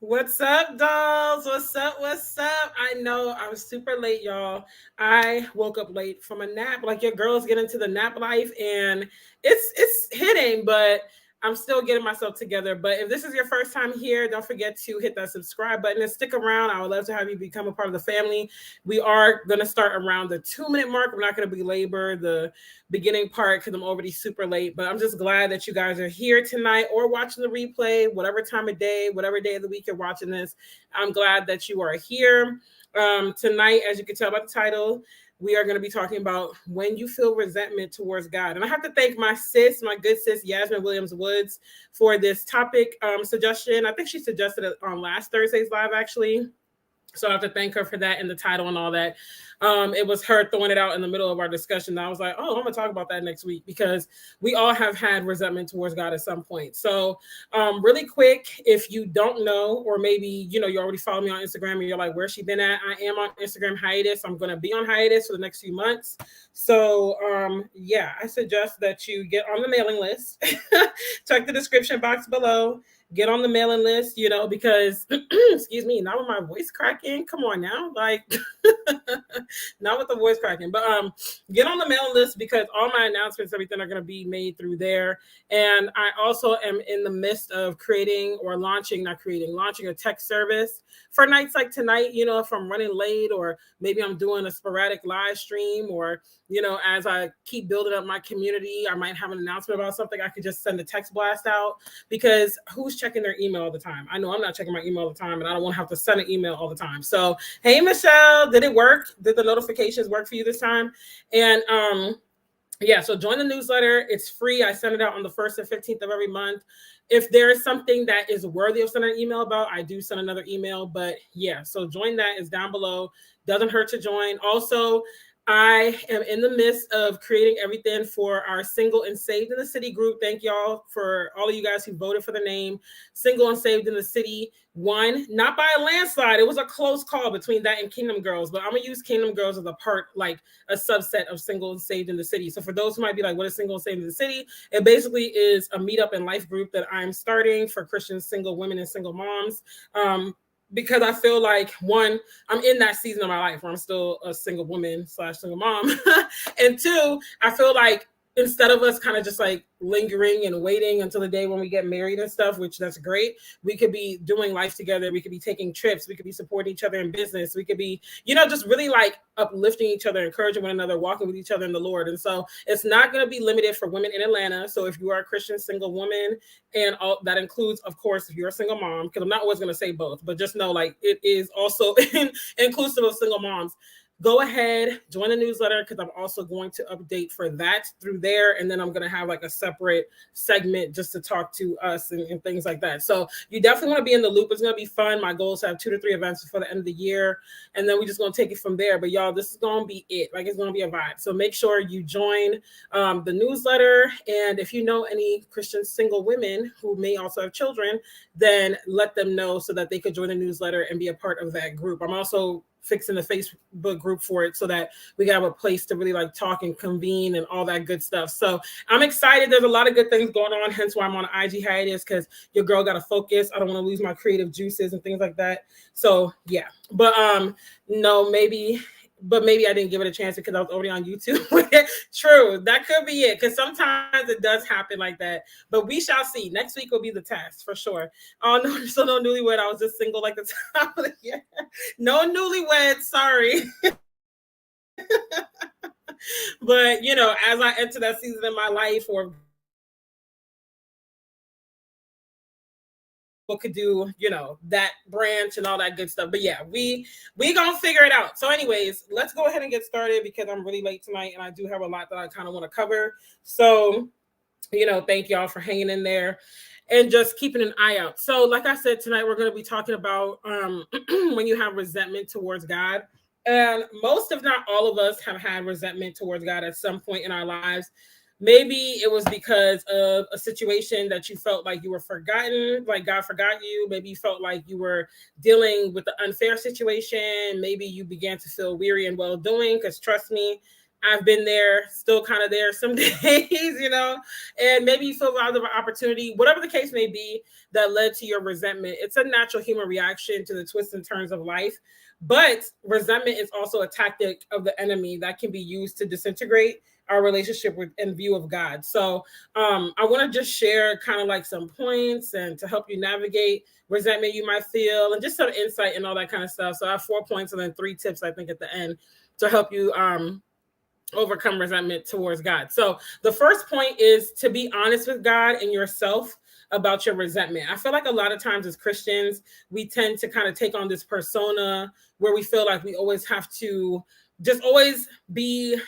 What's up, dolls? What's up? What's up? I know I was super late, y'all. I woke up late from a nap. Like your girls get into the nap life, and it's hitting, but I'm still getting myself together. But if this is your first time here, don't forget to hit that subscribe button and stick around. I would love to have you become a part of the family. We are gonna start around the 2 minute mark. We're not gonna belabor the beginning part because I'm already super late. But I'm just glad that you guys are here tonight or watching the replay, whatever time of day, whatever day of the week you're watching this. I'm glad that you are here. Tonight, as you can tell by the title, we are going to be talking about when you feel resentment towards God. And I have to thank my sis, my good sis, Yasmin Williams Woods, for this topic suggestion. I think she suggested it on last Thursday's live, actually. So I have to thank her for that and the title and all that. It was her throwing it out in the middle of our discussion. I was like, oh, I'm going to talk about that next week because we all have had resentment towards God at some point. So really quick, if you don't know, or maybe, you already follow me on Instagram and you're like, where's she been at? I am on Instagram hiatus. I'm going to be on hiatus for the next few months. So yeah, I suggest that you get on the mailing list. Check the description box below. Get on the mailing list, because excuse me, not with my voice cracking. Come on now, like not with the voice cracking, but get on the mailing list because all my announcements, everything are going to be made through there. And I also am in the midst of launching a tech service for nights like tonight. If I'm running late, or maybe I'm doing a sporadic live stream, or as I keep building up my community, I might have an announcement about something. I could just send a text blast out because who's checking their email all the time? I know I'm not checking my email all the time, and I don't want to have to send an email all the time. So, hey, Michelle, did it work? Did the notifications work for you this time? And yeah, so join the newsletter. It's free. I send it out on the 1st and 15th of every month. If there is something that is worthy of sending an email about, I do send another email. But yeah, so join that. It's down below. Doesn't hurt to join. Also, I am in the midst of creating everything for our Single and Saved in the City group. Thank y'all for all of you guys who voted for the name. Single and Saved in the City won, not by a landslide. It was a close call between that and Kingdom Girls, but I'm going to use Kingdom Girls as like a subset of Single and Saved in the City. So for those who might be like, what is Single and Saved in the City? It basically is a meetup and life group that I'm starting for Christian single women and single moms. Because I feel like, one, I'm in that season of my life where I'm still a single woman / single mom. And two, I feel like instead of us kind of just like lingering and waiting until the day when we get married and stuff, which that's great, we could be doing life together. We could be taking trips. We could be supporting each other in business. We could be, just really like uplifting each other, encouraging one another, walking with each other in the Lord. And so it's not going to be limited for women in Atlanta. So if you are a Christian single woman, and all that includes, of course, if you're a single mom, because I'm not always going to say both, but just know like it is also inclusive of single moms. Go ahead, join the newsletter because I'm also going to update for that through there. And then I'm going to have like a separate segment just to talk to us and things like that. So you definitely want to be in the loop. It's going to be fun. My goal is to have 2 to 3 events before the end of the year. And then we're just going to take it from there. But y'all, this is going to be it. Like it's going to be a vibe. So make sure you join the newsletter. And if you know any Christian single women who may also have children, then let them know so that they could join the newsletter and be a part of that group. I'm also fixing the Facebook group for it so that we have a place to really like talk and convene and all that good stuff. So I'm excited. There's a lot of good things going on, hence why I'm on an IG hiatus, because your girl got to focus. I don't want to lose my creative juices and things like that. So yeah, but no, maybe I didn't give it a chance because I was already on YouTube. True, that could be it, because sometimes it does happen like that. But we shall see. Next week will be the test for sure. Oh no, so no newlywed. I was just single like the top of the year. No newlywed. Sorry. But as I enter that season in my life, or could do that branch and all that good stuff. But yeah, we gonna figure it out. So anyways, let's go ahead and get started because I'm really late tonight and I do have a lot that I kind of want to cover. So thank y'all for hanging in there and just keeping an eye out. So like I said, tonight we're going to be talking about when you have resentment towards God. And most, if not all of us, have had resentment towards God at some point in our lives. Maybe it was because of a situation that you felt like you were forgotten, like God forgot you. Maybe you felt like you were dealing with an unfair situation. Maybe you began to feel weary and well-doing, because trust me, I've been there, still kind of there some days, and maybe you feel out of an opportunity, whatever the case may be that led to your resentment. It's a natural human reaction to the twists and turns of life. But resentment is also a tactic of the enemy that can be used to disintegrate our relationship with in view of God. So I want to just share kind of like some points and to help you navigate resentment you might feel and just some insight and all that kind of stuff. So I have 4 points and then 3 tips, I think, at the end to help you overcome resentment towards God. So the first point is to be honest with God and yourself about your resentment. I feel like a lot of times as Christians, we tend to kind of take on this persona where we feel like we always have to just always be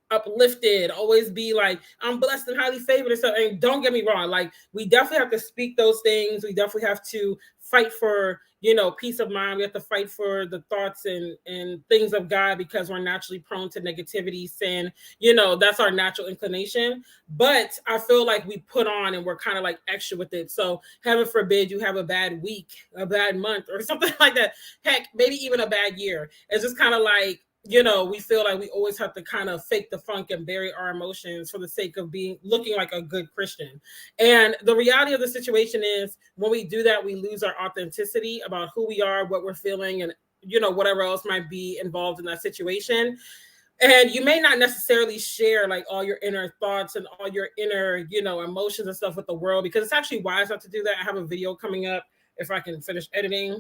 uplifted, always be like, I'm blessed and highly favored and stuff. And don't get me wrong, like we definitely have to speak those things. We definitely have to fight for, peace of mind. We have to fight for the thoughts and things of God because we're naturally prone to negativity, sin, that's our natural inclination. But I feel like we put on and we're kind of like extra with it. So heaven forbid you have a bad week, a bad month or something like that. Heck, maybe even a bad year. It's just kind of like, we feel like we always have to kind of fake the funk and bury our emotions for the sake of looking like a good Christian. And the reality of the situation is when we do that, we lose our authenticity about who we are, what we're feeling, and, whatever else might be involved in that situation. And you may not necessarily share like all your inner thoughts and all your inner, emotions and stuff with the world, because it's actually wise not to do that. I have a video coming up, if I can finish editing,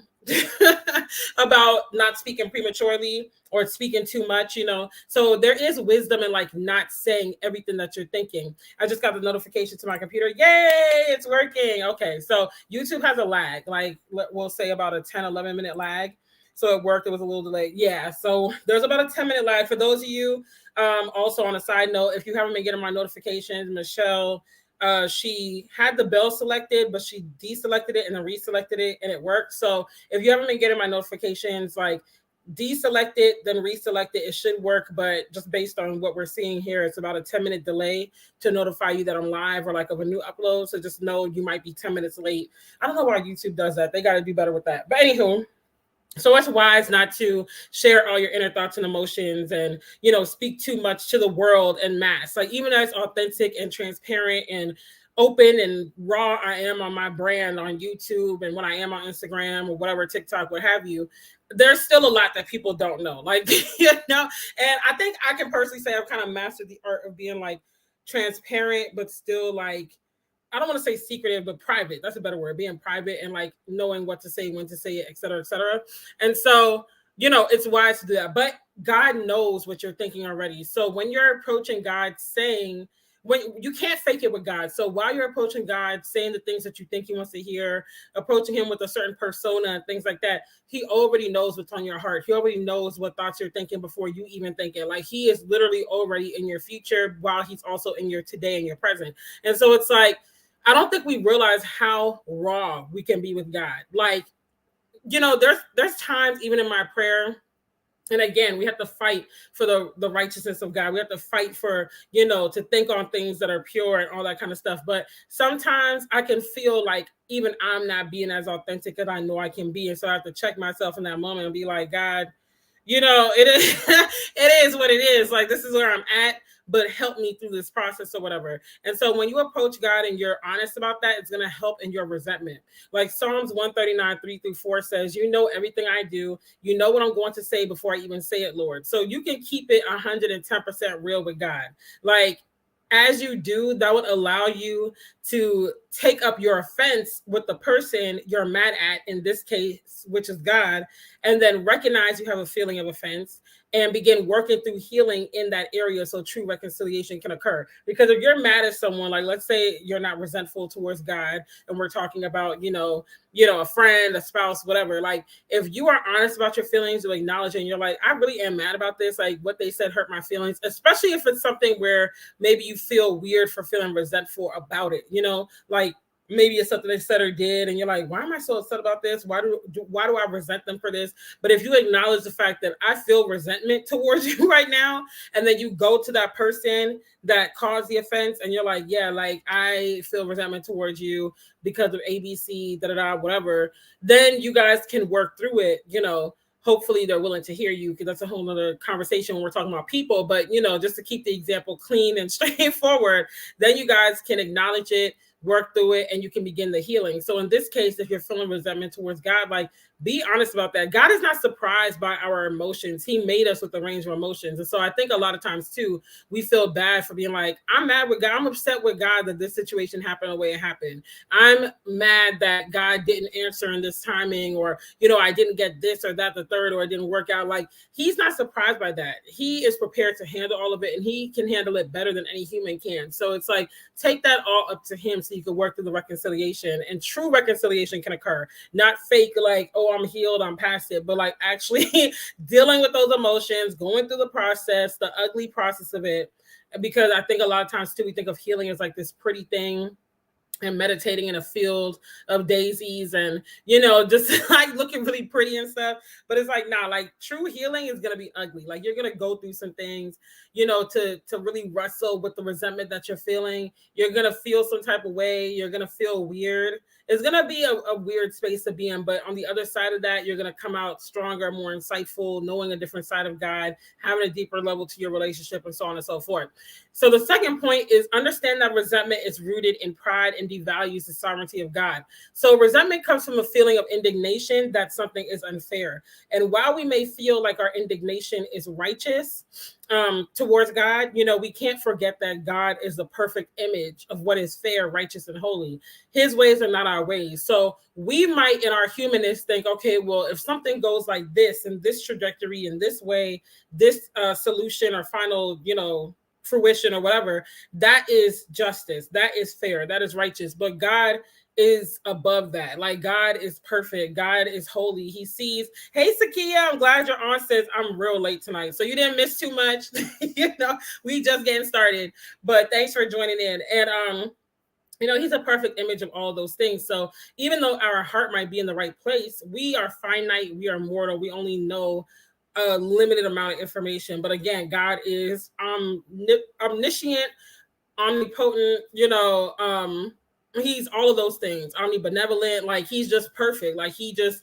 about not speaking prematurely or speaking too much, So there is wisdom in like not saying everything that you're thinking. I just got the notification to my computer. Yay, it's working. Okay, so YouTube has a lag, like we'll say about a 10, 11-minute lag. So it worked. It was a little delayed. Yeah, so there's about a 10-minute lag. For those of you, also on a side note, if you haven't been getting my notifications, Michelle, she had the bell selected, but she deselected it and then reselected it and it worked. So if you haven't been getting my notifications, like deselect it, then reselect it, it should work. But just based on what we're seeing here, it's about a 10-minute delay to notify you that I'm live or like of a new upload. So just know you might be 10 minutes late. I don't know why YouTube does that. They got to do better with that. But anywho, so it's wise not to share all your inner thoughts and emotions and, speak too much to the world en masse. Like even as authentic and transparent and open and raw I am on my brand on YouTube and when I am on Instagram or whatever, TikTok, what have you, there's still a lot that people don't know. Like, and I think I can personally say I've kind of mastered the art of being like transparent, but still like, I don't want to say secretive, but private. That's a better word. Being private and like knowing what to say, when to say it, et cetera, et cetera. And so, it's wise to do that. But God knows what you're thinking already. So when you're approaching God when you can't fake it with God. So while you're approaching God, saying the things that you think he wants to hear, approaching him with a certain persona and things like that, he already knows what's on your heart. He already knows what thoughts you're thinking before you even think it. Like he is literally already in your future while he's also in your today and your present. And so it's like, I don't think we realize how raw we can be with God. Like, there's times even in my prayer, and again, we have to fight for the righteousness of God. We have to fight for, to think on things that are pure and all that kind of stuff. But sometimes I can feel like even I'm not being as authentic as I know I can be. And so I have to check myself in that moment and be like, God, it is, it is what it is. Like, this is where I'm at, but help me through this process or whatever. And so when you approach God and you're honest about that, it's going to help in your resentment. Like Psalms 139, 3-4 says, you know everything I do. You know what I'm going to say before I even say it, Lord. So you can keep it 110% real with God. Like, as you do, that would allow you to take up your offense with the person you're mad at, in this case, which is God, and then recognize you have a feeling of offense and begin working through healing in that area so true reconciliation can occur. Because if you're mad at someone, like let's say you're not resentful towards God and we're talking about, a friend, a spouse, whatever, like if you are honest about your feelings, you acknowledge it and you're like, I really am mad about this, like what they said hurt my feelings, especially if it's something where maybe you feel weird for feeling resentful about it, like maybe it's something they said or did and you're like, why am I so upset about this? Why do I resent them for this? But if you acknowledge the fact that I feel resentment towards you right now, and then you go to that person that caused the offense and you're like, yeah, like I feel resentment towards you because of ABC, whatever, then you guys can work through it, hopefully they're willing to hear you, because that's a whole nother conversation when we're talking about people. But, just to keep the example clean and straightforward, then you guys can acknowledge it, work through it, and you can begin the healing. So in this case, if you're feeling resentment towards God, like, be honest about that. God is not surprised by our emotions. He made us with a range of emotions. And so I think a lot of times too, we feel bad for being like, I'm mad with God. I'm upset with God that this situation happened the way it happened. I'm mad that God didn't answer in this timing, or, I didn't get this or that, the third, or it didn't work out. Like, he's not surprised by that. He is prepared to handle all of it, and he can handle it better than any human can. So it's like, take that all up to him so you can work through the reconciliation, and true reconciliation can occur, not fake, like, oh, I'm healed, I'm past it, but like actually dealing with those emotions, going through the process, the ugly process of it. Because I think a lot of times too, we think of healing as like this pretty thing, and meditating in a field of daisies, and just like looking really pretty and stuff. But it's like, nah, like true healing is gonna be ugly. Like, you're gonna go through some things, to really wrestle with the resentment that you're feeling. You're gonna feel some type of way, you're gonna feel weird. It's gonna be a weird space to be in, but on the other side of that, you're gonna come out stronger, more insightful, knowing a different side of God, having a deeper level to your relationship, and so on and so forth. So the second point is, understand that resentment is rooted in pride and devalues the sovereignty of God. So resentment comes from a feeling of indignation that something is unfair. And while we may feel like our indignation is righteous towards God, we can't forget that God is the perfect image of what is fair, righteous, and holy. His ways are not our ways. So we might, in our humanness, think, okay, well, if something goes like this, in this trajectory, in this way, this solution or final, fruition or whatever, that is justice, that is fair, that is righteous. But God is above that. Like, God is perfect, God is holy. He sees. Hey Sakia, I'm glad you're on, sis. I'm real late tonight, so you didn't miss too much. We just getting started, but thanks for joining in. And he's a perfect image of all those things. So even though our heart might be in the right place, we are finite, we are mortal, we only know a limited amount of information. But again, God is omniscient, omnipotent, he's all of those things, omnibenevolent. Like, he's just perfect. Like, he has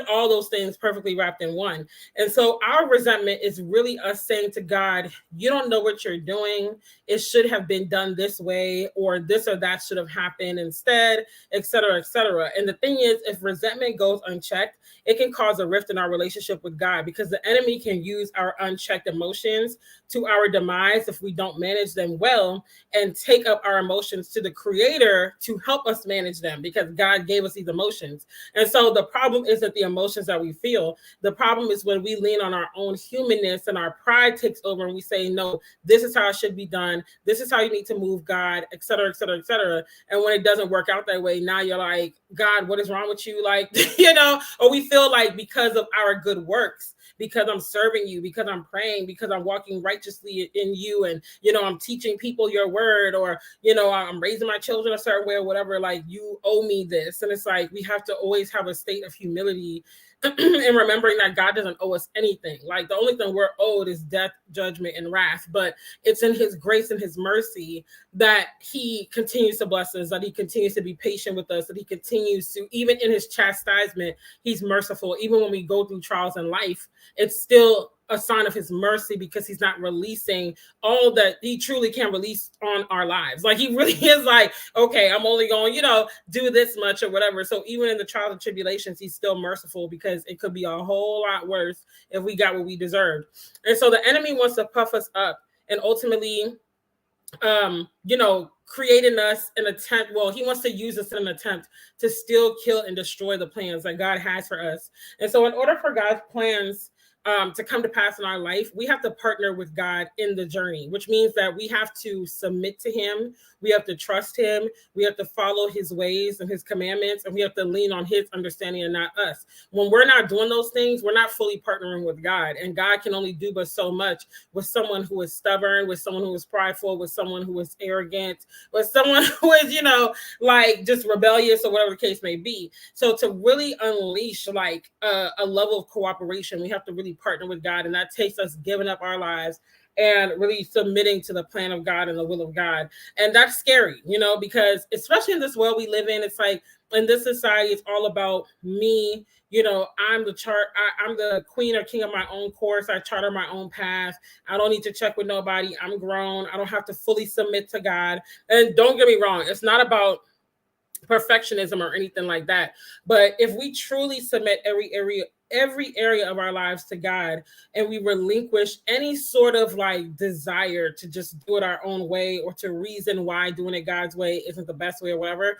all those things perfectly wrapped in one. And so our resentment is really us saying to God, you don't know what you're doing. It should have been done this way, or this or that should have happened instead, et cetera, et cetera. And the thing is, if resentment goes unchecked, it can cause a rift in our relationship with God, because the enemy can use our unchecked emotions to our demise if we don't manage them well, and take up our emotions to the Creator to help us manage them, because God gave us these emotions. And so the problem isn't the emotions that we feel. The problem is when we lean on our own humanness and our pride takes over, and we say, no, this is how it should be done. This is how you need to move, God, et cetera, et cetera, et cetera. And when it doesn't work out that way, now you're like, God, what is wrong with you? Like, or we feel like because of our good works, because I'm serving you, because I'm praying, because I'm walking righteously in you, and I'm teaching people your word, or I'm raising my children a certain way, or whatever, like, you owe me this. And it's like, we have to always have a state of humility and remembering that God doesn't owe us anything. Like, the only thing we're owed is death, judgment, and wrath. But it's in his grace and his mercy that he continues to bless us, that he continues to be patient with us, that he continues to, even in his chastisement, he's merciful. Even when we go through trials in life, it's still a sign of his mercy, because he's not releasing all that he truly can release on our lives. Like, he really is like, okay, I'm only going, do this much or whatever. So even in the trials and tribulations, he's still merciful, because it could be a whole lot worse if we got what we deserved. And so the enemy wants to puff us up, and ultimately, creating us an attempt. Well, he wants to use us in an attempt to still kill and destroy the plans that God has for us. And so in order for God's plans to come to pass in our life, we have to partner with God in the journey, which means that we have to submit to him. We have to trust him. We have to follow his ways and his commandments, and we have to lean on his understanding and not us. When we're not doing those things, we're not fully partnering with God, and God can only do but so much with someone who is stubborn, with someone who is prideful, with someone who is arrogant, with someone who is, like, just rebellious, or whatever the case may be. So to really unleash like a level of cooperation, we have to really partner with God, and that takes us giving up our lives and really submitting to the plan of God and the will of God. And that's scary, because especially in this world we live in, it's like in this society, it's all about me. I'm I'm the queen or king of my own course. I charter my own path. I don't need to check with nobody. I'm grown. I don't have to fully submit to God. And don't get me wrong, it's not about perfectionism or anything like that. But if we truly submit every area of our lives to God, and we relinquish any sort of like desire to just do it our own way, or to reason why doing it God's way isn't the best way or whatever,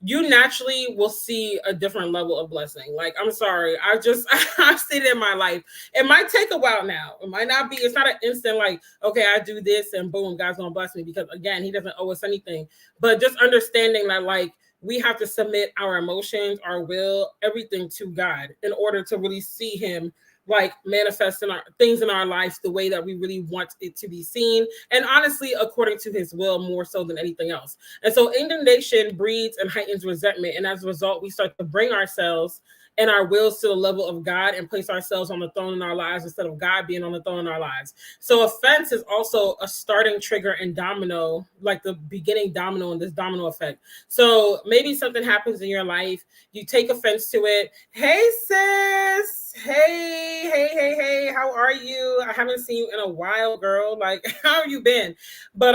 you naturally will see a different level of blessing. Like, I'm sorry, I've seen it in my life. It might take a while now. It might not be, it's not an instant like, okay, I do this and boom, God's gonna bless me, because again, he doesn't owe us anything. But just understanding that, like, we have to submit our emotions, our will, everything to God in order to really see him like manifest in our things in our life the way that we really want it to be seen. And honestly, according to his will, more so than anything else. And so indignation breeds and heightens resentment. And as a result, we start to bring ourselves and our wills to the level of God and place ourselves on the throne in our lives instead of God being on the throne in our lives. So offense is also a starting trigger and domino, like the beginning domino in this domino effect. So maybe something happens in your life, you take offense to it. Hey, sis. Hey, how are you? I haven't seen you in a while, girl. Like, how have you been? But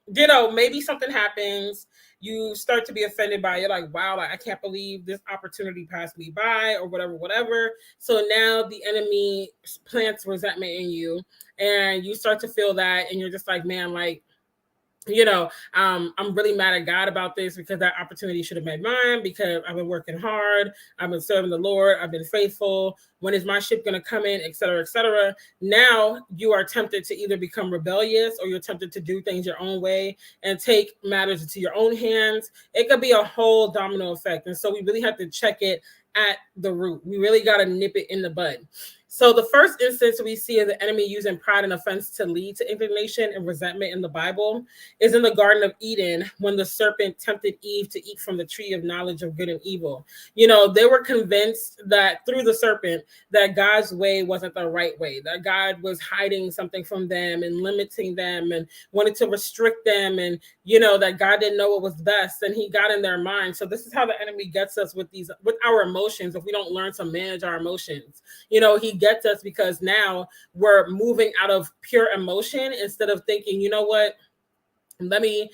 maybe something happens, you start to be offended by it. You're like, wow, like, I can't believe this opportunity passed me by, or whatever. So now the enemy plants resentment in you, and you start to feel that, and you're just like, man, like, I'm really mad at God about this, because that opportunity should have been mine, because I've been working hard. I've been serving the Lord. I've been faithful. When is my ship going to come in, et cetera, et cetera. Now you are tempted to either become rebellious, or you're tempted to do things your own way and take matters into your own hands. It could be a whole domino effect. And so we really have to check it at the root. We really got to nip it in the bud. So the first instance we see of the enemy using pride and offense to lead to indignation and resentment in the Bible is in the Garden of Eden, when the serpent tempted Eve to eat from the tree of knowledge of good and evil. They were convinced that through the serpent that God's way wasn't the right way, that God was hiding something from them and limiting them and wanted to restrict them, and that God didn't know what was best, and he got in their mind. So this is how the enemy gets us with our emotions. If we don't learn to manage our emotions, he gets us because now we're moving out of pure emotion instead of thinking, you know what, let me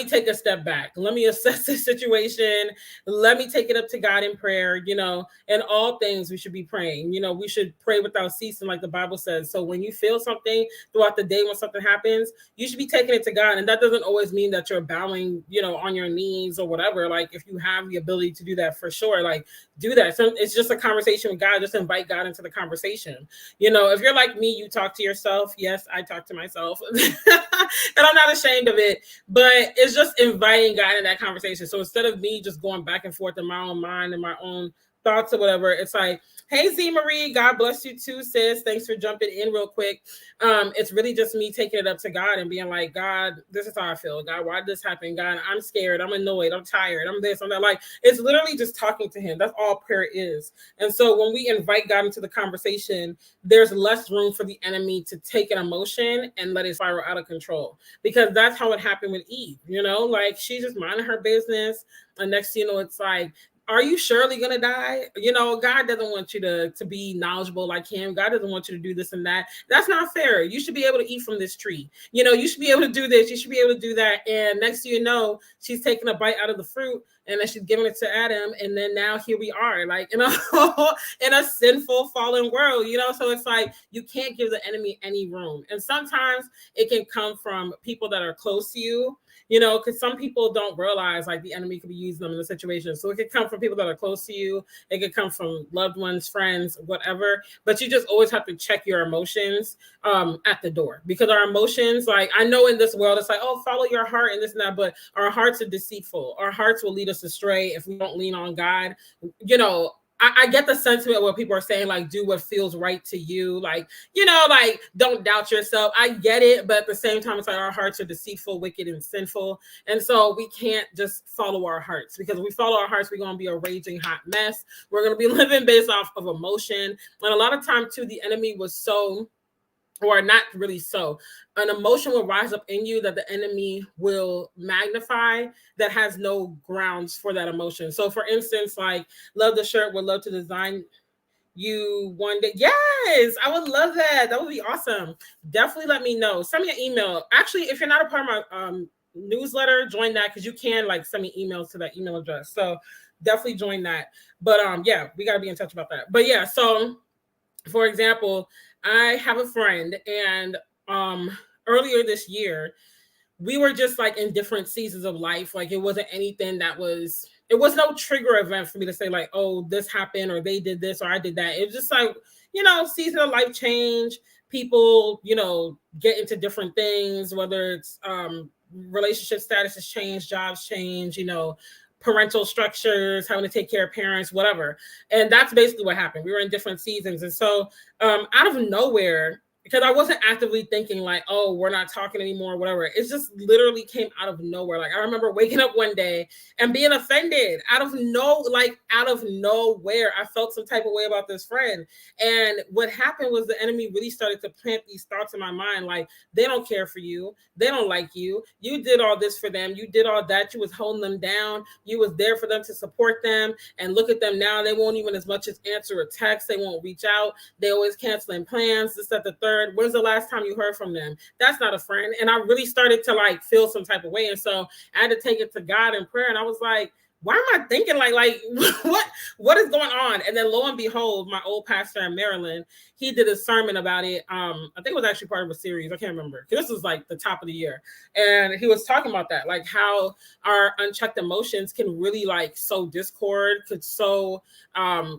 take a step back. Let me assess the situation. Let me take it up to God in prayer. In all things we should be praying. We should pray without ceasing, like the Bible says. So when you feel something throughout the day, when something happens, you should be taking it to God. And that doesn't always mean that you're bowing, on your knees or whatever. Like, if you have the ability to do that, for sure, like, do that. So it's just a conversation with God. Just invite God into the conversation. If you're like me, you talk to yourself. Yes, I talk to myself. And I'm not ashamed of it, but it's just inviting God in that conversation. So instead of me just going back and forth in my own mind and my own thoughts or whatever, it's like, hey, Z Marie, God bless you too, sis. Thanks for jumping in real quick. It's really just me taking it up to God and being like, God, this is how I feel. God, why did this happen? God, I'm scared. I'm annoyed. I'm tired. I'm this. I'm that. Like, it's literally just talking to him. That's all prayer is. And so when we invite God into the conversation, there's less room for the enemy to take an emotion and let it spiral out of control. Because that's how it happened with Eve. Like, she's just minding her business. And next thing you know, it's like, are you surely going to die? God doesn't want you to be knowledgeable like him. God doesn't want you to do this and that. That's not fair. You should be able to eat from this tree. You should be able to do this. You should be able to do that. And next thing you know, she's taking a bite out of the fruit, and then she's giving it to Adam. And then now here we are, like, in a sinful, fallen world, so it's like, you can't give the enemy any room. And sometimes it can come from people that are close to you, because some people don't realize, like, the enemy could be using them in the situation. So it could come from people that are close to you. It could come from loved ones, friends, whatever. But you just always have to check your emotions at the door, because our emotions, like, I know in this world, it's like, oh, follow your heart and this and that, but our hearts are deceitful. Our hearts will lead us astray if we don't lean on God. I get the sentiment where people are saying, like, do what feels right to you. Like, like, don't doubt yourself. I get it. But at the same time, it's like, our hearts are deceitful, wicked, and sinful. And so we can't just follow our hearts, because if we follow our hearts, we're going to be a raging hot mess. We're going to be living based off of emotion. And a lot of time too, the enemy was so or not really so. An emotion will rise up in you that the enemy will magnify that has no grounds for that emotion. So for instance, like love the shirt, would love to design you one day. Yes, I would love that. That would be awesome. Definitely let me know. Send me an email. Actually, if you're not a part of my newsletter, join that because you can like send me emails to that email address. So definitely join that. But yeah, we gotta be in touch about that. But yeah, so for example, I have a friend and earlier this year we were just like in different seasons of life. Like it wasn't anything that was, it was no trigger event for me to say like, oh, this happened or they did this or I did that. It was just like, season of life change. People, get into different things, whether it's relationship status has changed, jobs change, parental structures, having to take care of parents, whatever. And that's basically what happened. We were in different seasons. And so out of nowhere, because I wasn't actively thinking like, oh, we're not talking anymore, whatever. It just literally came out of nowhere. Like I remember waking up one day and being offended out of nowhere. I felt some type of way about this friend. And what happened was the enemy really started to plant these thoughts in my mind. Like they don't care for you. They don't like you. You did all this for them. You did all that. You was holding them down. You was there for them to support them. And look at them now. They won't even as much as answer a text. They won't reach out. They always canceling plans. This, that, the third. When's the last time you heard from them? That's not a friend. And I really started to like feel some type of way. And so I had to take it to God in prayer. And I was like, why am I thinking like what is going on? And then lo and behold, my old pastor in Maryland, he did a sermon about it. I think it was actually part of a series. I can't remember. This was like the top of the year. And he was talking about that, like how our unchecked emotions can really like sow discord, could sow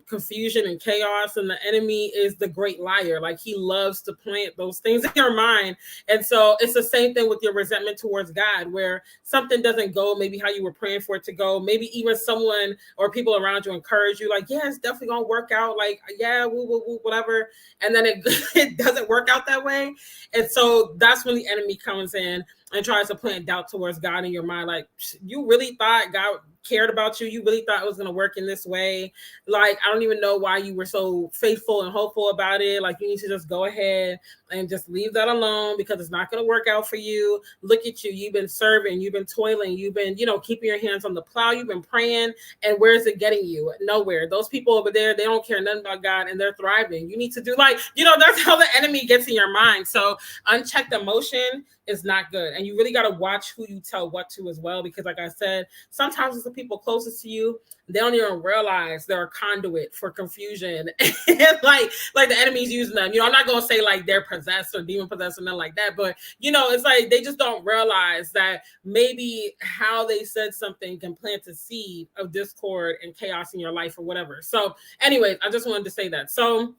confusion and chaos. And the enemy is the great liar. Like he loves to plant those things in your mind. And so it's the same thing with your resentment towards God, where something doesn't go maybe how you were praying for it to go. Maybe even someone or people around you encourage you, like, yeah, it's definitely gonna work out. Like, yeah, woo, whatever. And then it doesn't work out that way. And so that's when the enemy comes in and tries to plant doubt towards God in your mind. Like, you really thought God cared about you? You really thought it was going to work in this way? Like, I don't even know why you were so faithful and hopeful about it. Like, you need to just go ahead and just leave that alone because it's not going to work out for you. Look at you. You've been serving. You've been toiling. You've been, keeping your hands on the plow. You've been praying. And where is it getting you? Nowhere. Those people over there, they don't care nothing about God and they're thriving. You need to do that's how the enemy gets in your mind. So unchecked emotion is not good. And you really got to watch who you tell what to as well. Because like I said, sometimes it's the people closest to you, they don't even realize they're a conduit for confusion. And like the enemy's using them. I'm not going to say like they're possessed or demon possessed or nothing like that. But, it's like they just don't realize that maybe how they said something can plant a seed of discord and chaos in your life or whatever. So anyways, I just wanted to say that. So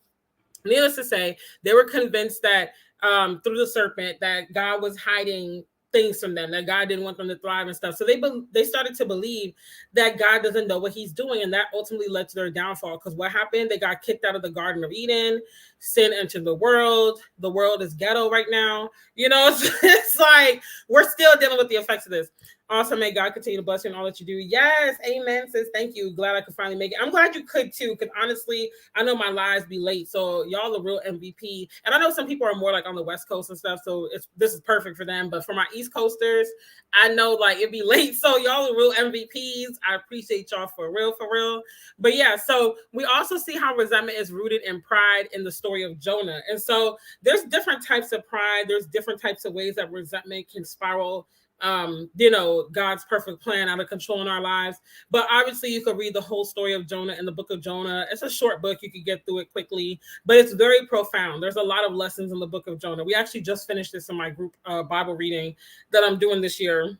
needless to say, they were convinced that through the serpent that God was hiding things from them, that God didn't want them to thrive and stuff. So they started to believe that God doesn't know what he's doing. And that ultimately led to their downfall. Because what happened? They got kicked out of the Garden of Eden. Sin entered the world. The world is ghetto right now. It's like we're still dealing with the effects of this. Also, may God continue to bless you in all that you do. Yes, amen, sis. Thank you. Glad I could finally make it. I'm glad you could too, because honestly, I know my lives be late. So y'all are real MVP. And I know some people are more like on the West Coast and stuff. So this is perfect for them. But for my East Coasters, I know like it'd be late. So y'all are real MVPs. I appreciate y'all for real, for real. But yeah, so we also see how resentment is rooted in pride in the story of Jonah. And so there's different types of pride. There's different types of ways that resentment can spiral God's perfect plan out of control in our lives. But obviously you could read the whole story of Jonah in the book of Jonah. It's a short book. You could get through it quickly, but it's very profound. There's a lot of lessons in the book of Jonah. We actually just finished this in my group Bible reading that I'm doing this year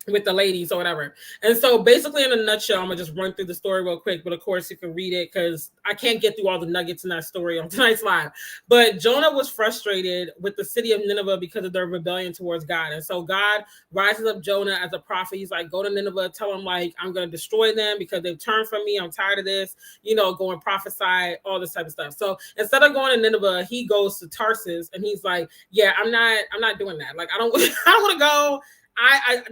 with the ladies or whatever. And so basically in a nutshell, I'm gonna just run through the story real quick, but of course you can read it because I can't get through all the nuggets in that story on tonight's live. But Jonah was frustrated with the city of Nineveh because of their rebellion towards God. And so God rises up Jonah as a prophet. He's like, go to Nineveh, tell them like, I'm going to destroy them because they've turned from me. I'm tired of this, go and prophesy, all this type of stuff. So instead of going to Nineveh, he goes to Tarsus and he's like, yeah, I'm not doing that. Like, I don't want to go.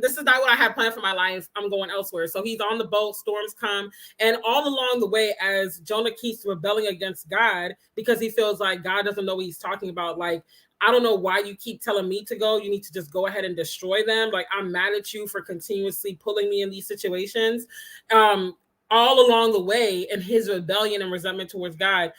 This is not what I had planned for my life. I'm going elsewhere. So he's on the boat, storms come. And all along the way, as Jonah keeps rebelling against God, because he feels like God doesn't know what he's talking about, like, I don't know why you keep telling me to go. You need to just go ahead and destroy them. Like, I'm mad at you for continuously pulling me in these situations. All along the way, in his rebellion and resentment towards God,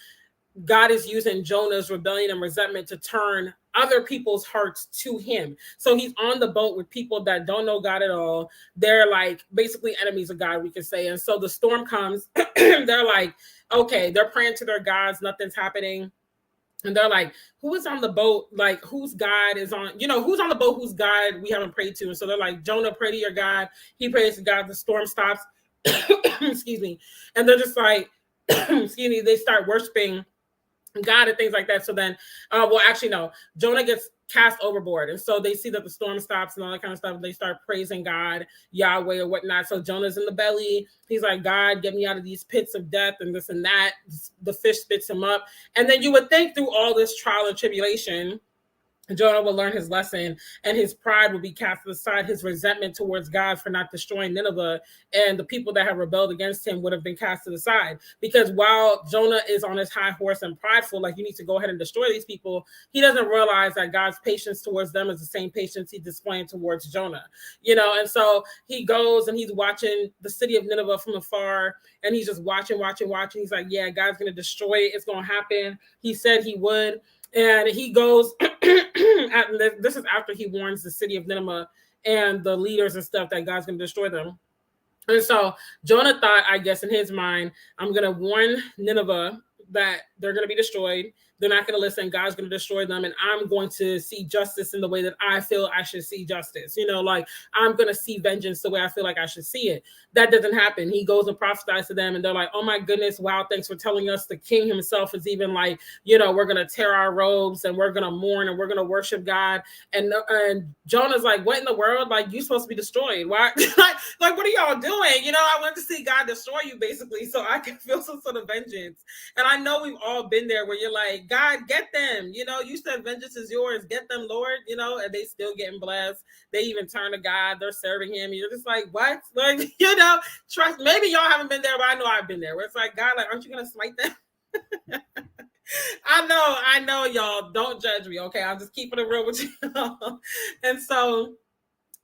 God is using Jonah's rebellion and resentment to turn other people's hearts to him. So he's on the boat with people that don't know God at all. They're like basically enemies of God, we could say. And so the storm comes. They're like, okay, they're praying to their gods. Nothing's happening. And they're like, who is on the boat? Like, whose God is on, who's on the boat, whose God we haven't prayed to? And so they're like, Jonah, pray to your God. He prays to God. The storm stops. Excuse me. And they're just like, excuse me, they start worshiping God and things like that. So then, no, Jonah gets cast overboard. And so they see that the storm stops and all that kind of stuff. And they start praising God, Yahweh or whatnot. So Jonah's in the belly. He's like, God, get me out of these pits of death and this and that. The fish spits him up. And then you would think through all this trial and tribulation, Jonah will learn his lesson and his pride will be cast aside. His resentment towards God for not destroying Nineveh and the people that have rebelled against him would have been casted aside. Because while Jonah is on his high horse and prideful, like you need to go ahead and destroy these people, he doesn't realize that God's patience towards them is the same patience he's displaying towards Jonah. And so he goes and he's watching the city of Nineveh from afar and he's just watching. He's like, yeah, God's going to destroy it. It's going to happen. He said he would. And he goes, this is after he warns the city of Nineveh and the leaders and stuff that God's going to destroy them. And so Jonah thought, I guess in his mind, I'm going to warn Nineveh that they're going to be destroyed. They're not going to listen. God's going to destroy them. And I'm going to see justice in the way that I feel I should see justice. Like I'm going to see vengeance the way I feel like I should see it. That doesn't happen. He goes and prophesies to them and they're like, oh my goodness, wow, thanks for telling us. The king himself is even like, we're going to tear our robes and we're going to mourn and we're going to worship God. And Jonah's like, what in the world? Like, you're supposed to be destroyed. Why? like, what are y'all doing? I went to see God destroy you basically so I can feel some sort of vengeance. And I know we've all been there where you're like, God, get them. You said vengeance is yours. Get them, Lord. And they still getting blessed. They even turn to God. They're serving him. You're just like, what? Like, trust. Maybe y'all haven't been there, but I know I've been there. Where it's like, God, like, aren't you going to smite them? I know, y'all. Don't judge me, okay? I'm just keeping it real with you. And so,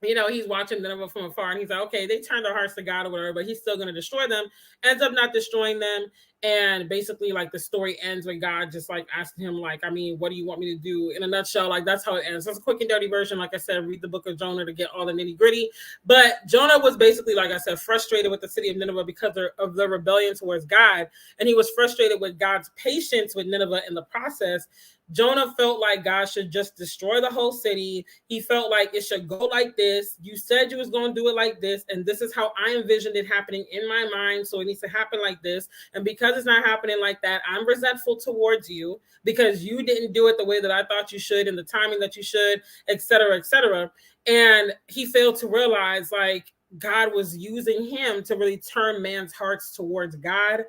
he's watching Nineveh from afar and he's like, okay, they turned their hearts to God or whatever, but he's still going to destroy them. Ends up not destroying them. And basically, like, the story ends with God just like asking him, like, I mean, what do you want me to do? In a nutshell, like, that's how it ends. That's a quick and dirty version. Like I said, read the book of Jonah to get all the nitty gritty. But Jonah was basically, like I said, frustrated with the city of Nineveh because of the rebellion towards God. And he was frustrated with God's patience with Nineveh in the process. Jonah felt like God should just destroy the whole city. He felt like it should go like this. You said you was going to do it like this. And this is how I envisioned it happening in my mind. So it needs to happen like this. And because it's not happening like that, I'm resentful towards you because you didn't do it the way that I thought you should and the timing that you should, et cetera, et cetera. And he failed to realize, like, God was using him to really turn man's hearts towards God.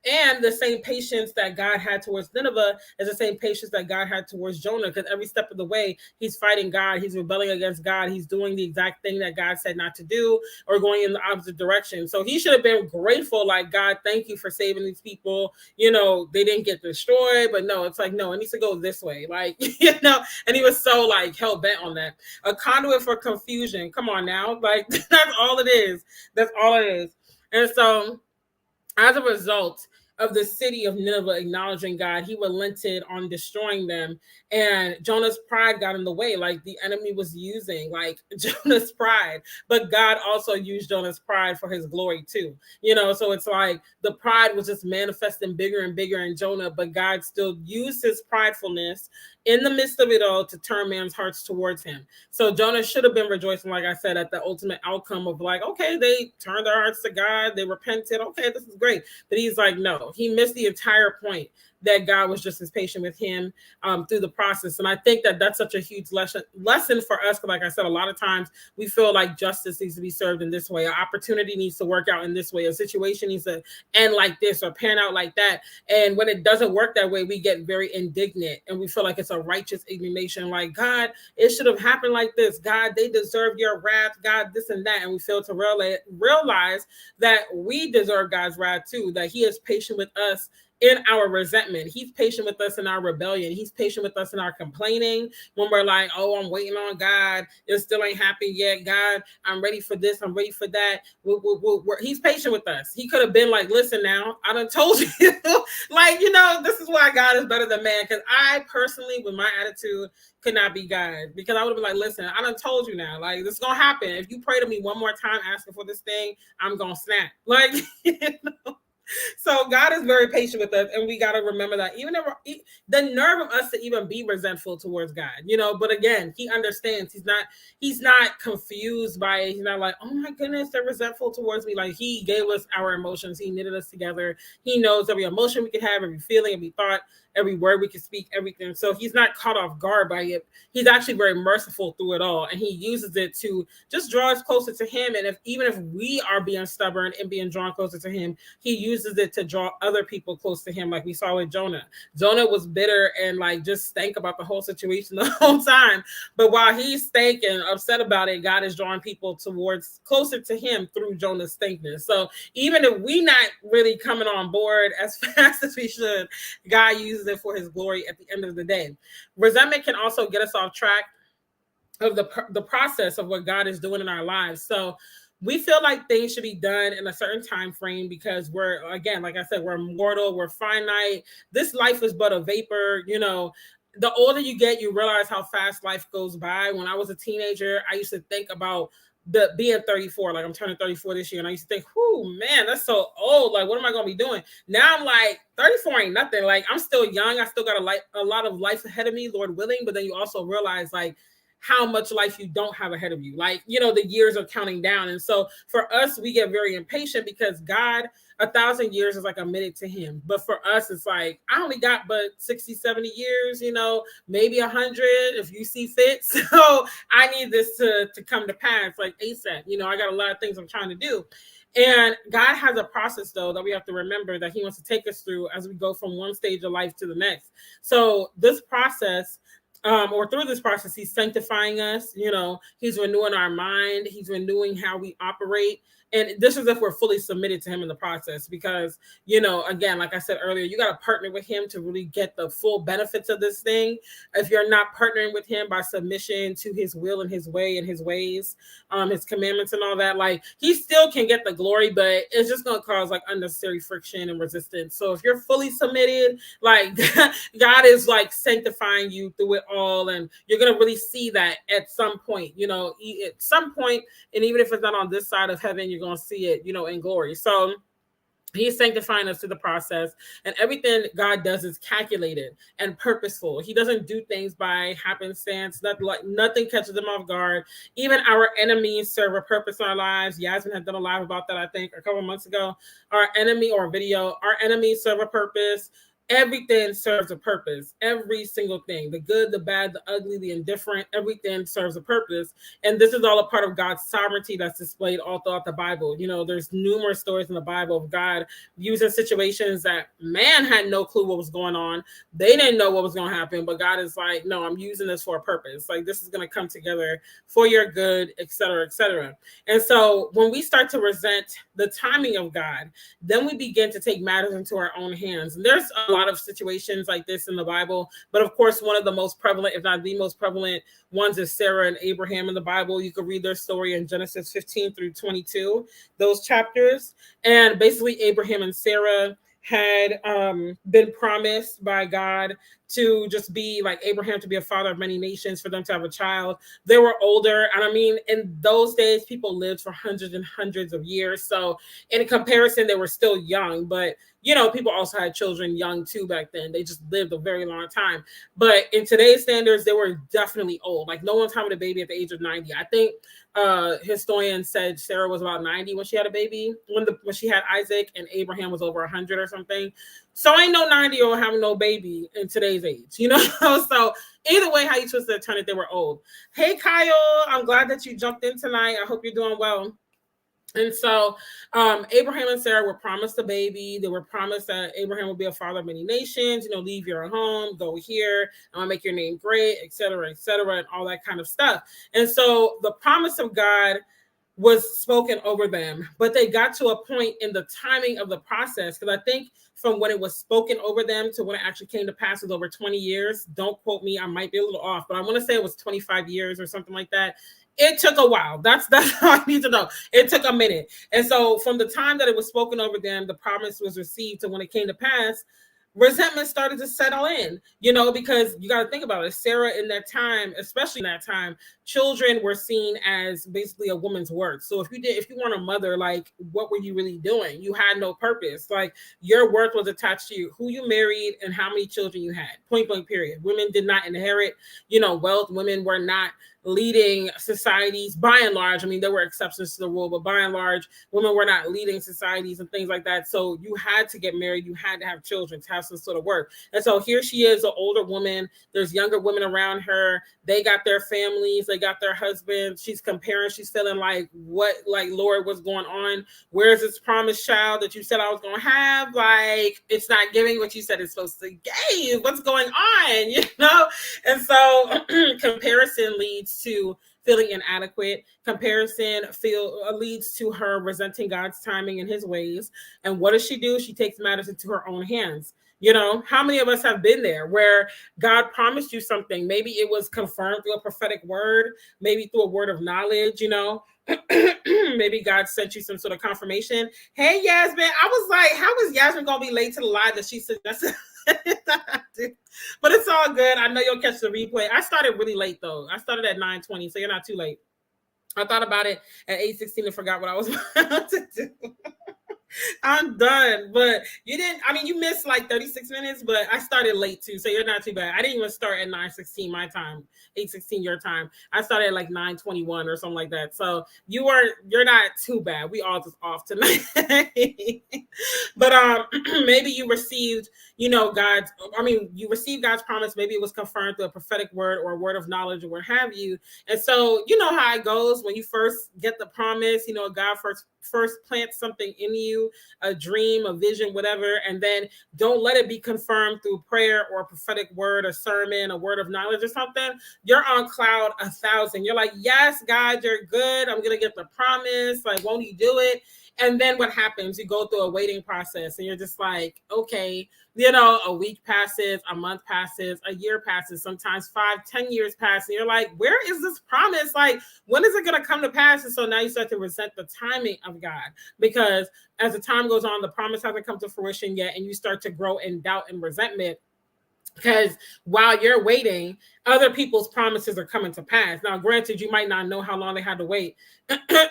And the same patience that God had towards Nineveh is the same patience that God had towards Jonah, because every step of the way, he's fighting God. He's rebelling against God. He's doing the exact thing that God said not to do or going in the opposite direction. So he should have been grateful, like, God, thank you for saving these people. They didn't get destroyed, but no, it's like, no, it needs to go this way. Like, and he was so like hell bent on that. A conduit for confusion. Come on now. Like, that's all it is. That's all it is. And so as a result of the city of Nineveh acknowledging God, he relented on destroying them. And Jonah's pride got in the way. Like, the enemy was using, like, Jonah's pride, but God also used Jonah's pride for his glory too. So it's like the pride was just manifesting bigger and bigger in Jonah, but God still used his pridefulness in the midst of it all to turn man's hearts towards him. So Jonah should have been rejoicing, like I said, at the ultimate outcome of, like, okay, they turned their hearts to God, they repented, okay, this is great. But he's like, no, he missed the entire point that God was just as patient with him through the process. And I think that that's such a huge lesson for us. Like I said, a lot of times we feel like justice needs to be served in this way. An opportunity needs to work out in this way. A situation needs to end like this or pan out like that. And when it doesn't work that way, we get very indignant and we feel like it's a righteous indignation. Like, God, it should have happened like this. God, they deserve your wrath. God, this and that. And we fail to realize that we deserve God's wrath too, that he is patient with us in our resentment. He's patient with us in our rebellion. He's patient with us in our complaining when we're like, oh, I'm waiting on God. It still ain't happened yet. God, I'm ready for this. I'm ready for that. He's patient with us. He could have been like, listen now, I done told you. Like, this is why God is better than man. Because I personally, with my attitude, could not be God. Because I would have been like, listen, I done told you now. Like, this is going to happen. If you pray to me one more time asking for this thing, I'm going to snap. Like, So God is very patient with us, and we got to remember that even if the nerve of us to even be resentful towards God, but again, he understands. He's not confused by it. He's not like, oh my goodness, they're resentful towards me. Like, he gave us our emotions. He knitted us together. He knows every emotion we could have, every feeling, every thought, every word we can speak, everything. So he's not caught off guard by it. He's actually very merciful through it all. And he uses it to just draw us closer to him. And even if we are being stubborn and being drawn closer to him, he uses it to draw other people close to him. Like we saw with Jonah. Jonah was bitter and like just stank about the whole situation the whole time. But while he's stank and upset about it, God is drawing people closer to him through Jonah's stankness. So even if we not really coming on board as fast as we should, God uses it for his glory at the end of the day. Resentment can also get us off track of the process of what God is doing in our lives. So we feel like things should be done in a certain time frame because we're, again, like I said, we're mortal, we're finite. This life is but a vapor. The older you get, you realize how fast life goes by. When I was a teenager, I used to think about being 34. Like, I'm turning 34 this year, and I used to think, "Whoo, man, that's so old. Like, what am I gonna be doing?" Now I'm like, 34 ain't nothing. Like, I'm still young. I still got a lot of life ahead of me, Lord willing. But then you also realize, like, how much life you don't have ahead of you. Like, the years are counting down. And so for us, we get very impatient because God, 1,000 years is like a minute to him. But for us, it's like, I only got but 60, 70 years, maybe 100 if you see fit. So I need this to come to pass like ASAP. I got a lot of things I'm trying to do. And God has a process, though, that we have to remember that he wants to take us through as we go from one stage of life to the next. So this process, or through this process, he's sanctifying us. He's renewing our mind. He's renewing how we operate. And this is if we're fully submitted to him in the process, because, again, like I said earlier, you got to partner with him to really get the full benefits of this thing. If you're not partnering with him by submission to his will and his way and his ways, his commandments and all that, like, he still can get the glory, but it's just going to cause like unnecessary friction and resistance. So if you're fully submitted, like, God is like sanctifying you through it all. And you're going to really see that at some point, at some point, and even if it's not on this side of heaven, you're going to see it, in glory. So he's sanctifying us through the process, and everything God does is calculated and purposeful. He doesn't do things by happenstance. Nothing catches him off guard. Even our enemies serve a purpose in our lives. Yasmin had done a live about that, I think, a couple of months ago. Our enemies serve a purpose. Everything serves a purpose. Every single thing, the good, the bad, the ugly, the indifferent, everything serves a purpose. And this is all a part of God's sovereignty that's displayed all throughout the Bible. There's numerous stories in the Bible of God using situations that man had no clue what was going on. They didn't know what was going to happen, but God is like, no, I'm using this for a purpose. Like, this is going to come together for your good, et cetera, et cetera. And so when we start to resent the timing of God, then we begin to take matters into our own hands. And there's a lot of situations like this in the Bible, but of course, one of the most prevalent, if not the most prevalent ones, is Sarah and Abraham in the Bible. You can read their story in Genesis 15 through 22, those chapters. And basically, Abraham and Sarah had been promised by God to just be like Abraham, to be a father of many nations, for them to have a child. They were older. And I mean, in those days, people lived for hundreds and hundreds of years. So in comparison, they were still young, but people also had children young too back then. They just lived a very long time. But in today's standards, they were definitely old. Like, no one's having a baby at the age of 90. I think historians said Sarah was about 90 when she had a baby, when she had Isaac, and Abraham was over 100 or something. So ain't no 90-year-old having no baby in today's age, So either way, how you twist it, turn it, they were old. Hey, Kyle, I'm glad that you jumped in tonight. I hope you're doing well. And so Abraham and Sarah were promised a baby. They were promised that Abraham would be a father of many nations, leave your home, go here, I'm gonna make your name great, et cetera, and all that kind of stuff. And so the promise of God was spoken over them, but they got to a point in the timing of the process, because I think from when it was spoken over them to when it actually came to pass was over 20 years. Don't quote me, I might be a little off, but I want to say it was 25 years or something like that. It took a while. That's all I need to know. It took a minute. And so from the time that it was spoken over them, the promise was received to when it came to pass, resentment started to settle in, because you got to think about it. Sarah, in that time, especially in that time, children were seen as basically a woman's worth. So if you weren't a mother, like, what were you really doing? You had no purpose. Like, your worth was attached to you, who you married and how many children you had. Point blank, period. Women did not inherit, wealth. Women were not leading societies by and large. I mean, there were exceptions to the rule, but by and large, women were not leading societies and things like that. So you had to get married. You had to have children to have some sort of work. And so here she is, an older woman. There's younger women around her. They got their families. They got their husbands. She's comparing. She's feeling like, Lord, what's going on? Where's this promised child that you said I was going to have? Like, it's not giving what you said it's supposed to give. What's going on? And so comparison leads to feeling inadequate. Comparison leads to her resenting God's timing and his ways. And what does she do? She takes matters into her own hands. How many of us have been there where God promised you something? Maybe it was confirmed through a prophetic word, maybe through a word of knowledge, maybe God sent you some sort of confirmation. Hey, Yasmin, I was like, how is Yasmin going to be late to the live that she suggested? But it's all good. I know you'll catch the replay. I started really late though. I started at 9:20, so you're not too late. I thought about it at 8:16 and forgot what I was about to do. I'm done. But you missed like 36 minutes, but I started late too, so you're not too bad. I didn't even start at 9:16 my time, 8:16 your time. I started at like 9:21 or something like that. So you're not too bad. We all just off tonight. But maybe you received, you received God's promise. Maybe it was confirmed through a prophetic word or a word of knowledge or what have you. And so you know how it goes when you first get the promise. God first plants something in you, a dream, a vision, whatever, and then don't let it be confirmed through prayer or a prophetic word, a sermon, a word of knowledge or something. You're on cloud 1,000. You're like, yes, God, you're good. I'm gonna get the promise. Like, won't you do it? And then what happens? You go through a waiting process and you're just like, okay, a week passes, a month passes, a year passes, sometimes 5, 10 years pass. And you're like, where is this promise? Like, when is it going to come to pass? And so now you start to resent the timing of God, because as the time goes on, the promise hasn't come to fruition yet. And you start to grow in doubt and resentment. Because while you're waiting, other people's promises are coming to pass. Now, granted, you might not know how long they had to wait.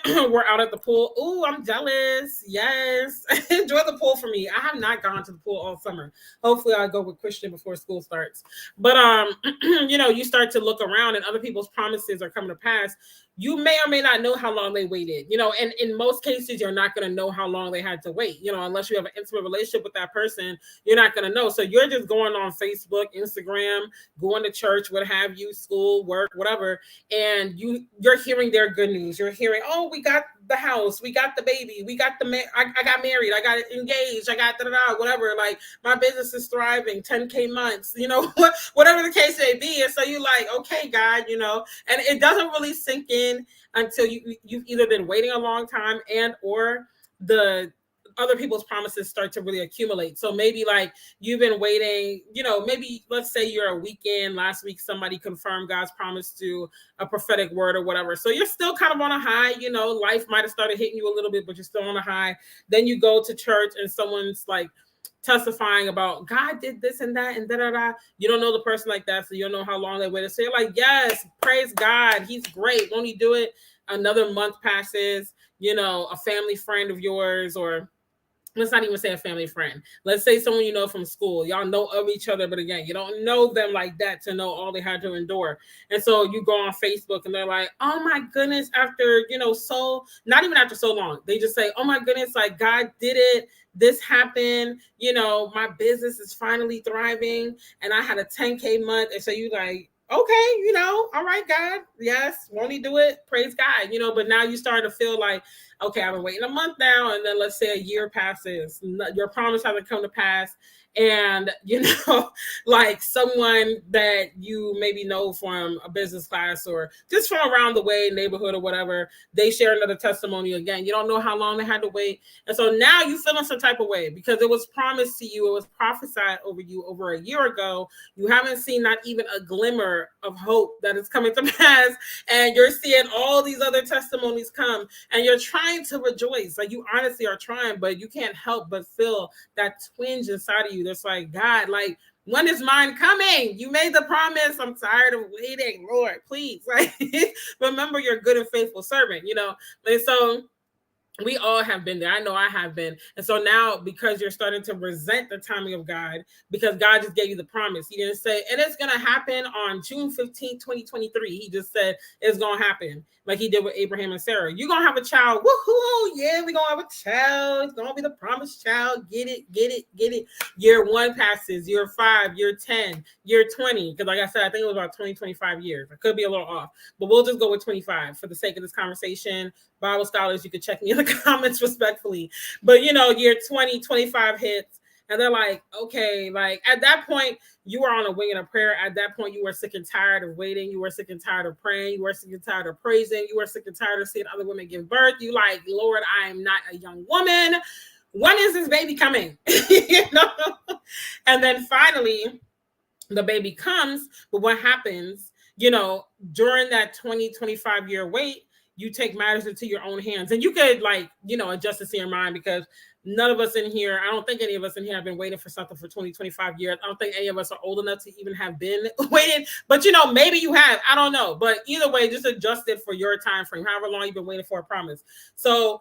We're out at the pool. Ooh, I'm jealous. Yes. Enjoy the pool for me. I have not gone to the pool all summer. Hopefully I'll go with Christian before school starts. But, you start to look around and other people's promises are coming to pass. You may or may not know how long they waited, and in most cases, you're not going to know how long they had to wait, unless you have an intimate relationship with that person, you're not going to know. So you're just going on Facebook, Instagram, going to church, what have you, school, work, whatever. And you're hearing their good news. You're hearing, oh, we got the house, we got the baby, we got I got married, I got engaged, I got whatever. Like, my business is thriving, 10K months, whatever the case may be. And so you're like, okay, God, and it doesn't really sink in until you've either been waiting a long time and or the other people's promises start to really accumulate. So maybe like you've been waiting, maybe let's say you're a weekend, last week somebody confirmed God's promise to a prophetic word or whatever. So you're still kind of on a high, life might have started hitting you a little bit, but you're still on a high. Then you go to church and someone's like testifying about God did this and that and da-da-da. You don't know the person like that, so you don't know how long they waited. So you're like, yes, praise God, he's great. Won't he do it? Another month passes, a family friend of yours, or let's not even say a family friend. Let's say someone you know from school. Y'all know of each other, but again, you don't know them like that to know all they had to endure. And so you go on Facebook and they're like, oh my goodness, after, not even after so long, they just say, oh my goodness, like God did it. This happened, my business is finally thriving and I had a 10K month. And so you like, okay, all right, God, yes, won't he do it? Praise God, but now you start to feel like, okay, I've been waiting a month now, and then let's say a year passes, your promise hasn't come to pass, and like someone that you maybe know from a business class or just from around the way neighborhood or whatever, they share another testimony again. You don't know how long they had to wait, and so now you feel in some type of way because it was promised to you, it was prophesied over you over a year ago. You haven't seen not even a glimmer of hope that is coming to pass, and you're seeing all these other testimonies come, and you're trying to rejoice, like you honestly are trying, but you can't help but feel that twinge inside of you that's like, God, like, when is mine coming? You made the promise. I'm tired of waiting, Lord, please. Like, remember your good and faithful servant, and so we all have been there. I know I have been. And so now, because you're starting to resent the timing of God, because God just gave you the promise. He didn't say, and it's going to happen on June 15th, 2023. He just said, it's going to happen, like he did with Abraham and Sarah. You're going to have a child. Woohoo! Yeah, we're going to have a child. It's going to be the promised child. Get it, get it, get it. Year 1 passes, year 5, year 10, year 20. Because like I said, I think it was about 20, 25 years. I could be a little off, but we'll just go with 25 for the sake of this conversation. Bible scholars, you could check me in the comments respectfully. But year 20, 25 hits, and they're like, okay, like at that point, you were on a wing and a prayer. At that point, you were sick and tired of waiting. You were sick and tired of praying. You were sick and tired of praising. You were sick and tired of seeing other women give birth. You like, Lord, I am not a young woman. When is this baby coming? And then finally, the baby comes. But what happens, during that 20, 25 year wait, you take matters into your own hands, and you could adjust this in your mind, because none of us in here, I don't think any of us in here have been waiting for something for 20, 25 years. I don't think any of us are old enough to even have been waiting, but maybe you have, I don't know. But either way, just adjust it for your time frame, however long you've been waiting for a promise. So,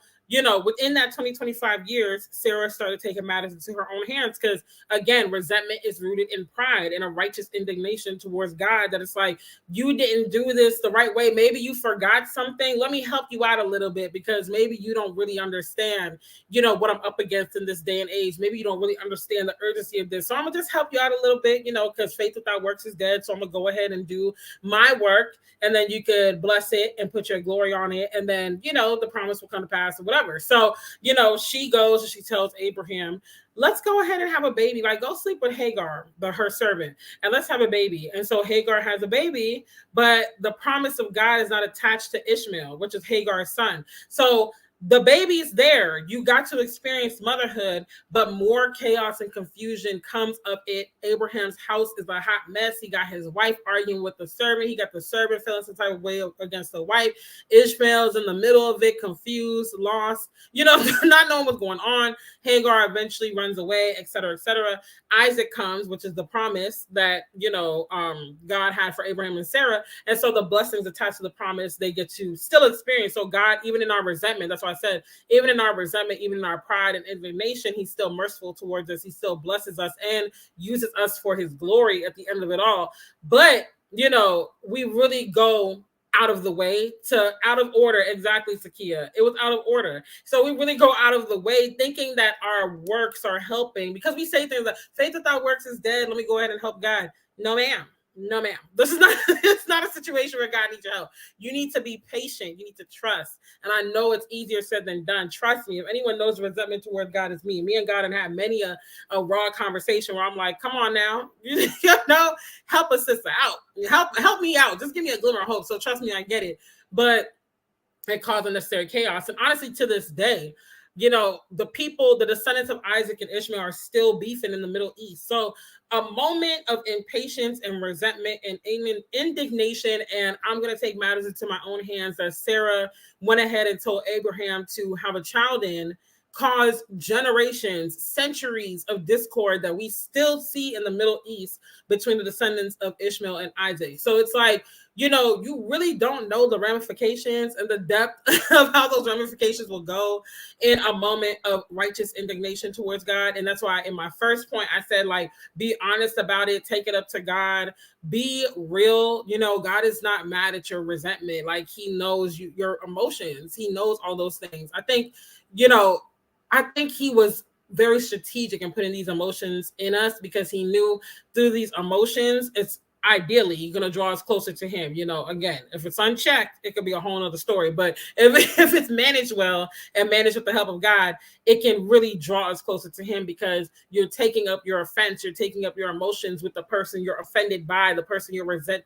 within that 20, 25 years, Sarah started taking matters into her own hands, because again, resentment is rooted in pride and a righteous indignation towards God, that it's like, you didn't do this the right way. Maybe you forgot something. Let me help you out a little bit, because maybe you don't really understand, what I'm up against in this day and age. Maybe you don't really understand the urgency of this. So I'm gonna just help you out a little bit, because faith without works is dead. So I'm gonna go ahead and do my work, and then you could bless it and put your glory on it. And then, the promise will come to pass or whatever. So, she goes and she tells Abraham, let's go ahead and have a baby. Like, go sleep with Hagar, her servant, and let's have a baby. And so Hagar has a baby, but the promise of God is not attached to Ishmael, which is Hagar's son. So the baby's there. You got to experience motherhood, but more chaos and confusion comes of it. Abraham's house is a hot mess. He got his wife arguing with the servant. He got the servant feeling some type of way against the wife. Ishmael's in the middle of it, confused, lost, not knowing what's going on. Hagar eventually runs away, etc., etc. Isaac comes, which is the promise that, God had for Abraham and Sarah. And so the blessings attached to the promise, they get to still experience. So God, even in our resentment, that's why I said, even in our resentment, even in our pride and indignation, he's still merciful towards us. He still blesses us and uses us for his glory at the end of it all. But, we really go out of the way out of order. Exactly, Sakia. It was out of order. So we really go out of the way thinking that our works are helping, because we say things like faith without works is dead. Let me go ahead and help God. No, ma'am. No, ma'am. This is not, it's not a situation where God needs your help. You need to be patient. You need to trust. And I know it's easier said than done. Trust me. If anyone knows resentment towards God, is me. Me and God have had many a raw conversation where I'm like, come on now, help a sister out. Help me out. Just give me a glimmer of hope. So trust me, I get it. But it caused unnecessary chaos. And honestly, to this day, the people, the descendants of Isaac and Ishmael, are still beefing in the Middle East. So a moment of impatience and resentment and indignation, and I'm going to take matters into my own hands, that Sarah went ahead and told Abraham to have a child in, caused generations, centuries of discord that we still see in the Middle East between the descendants of Ishmael and Isaac. So it's like, you really don't know the ramifications and the depth of how those ramifications will go in a moment of righteous indignation towards God. And that's why in my first point, I said, like, be honest about it, take it up to God, be real. God is not mad at your resentment. Like, he knows your emotions. He knows all those things. I think he was very strategic in putting these emotions in us, because he knew through these emotions, ideally you're going to draw us closer to him. Again, if it's unchecked, it could be a whole nother story. But if it's managed well and managed with the help of God, it can really draw us closer to him, because you're taking up your offense, you're taking up your emotions with the person you're offended by, the person you're resenting,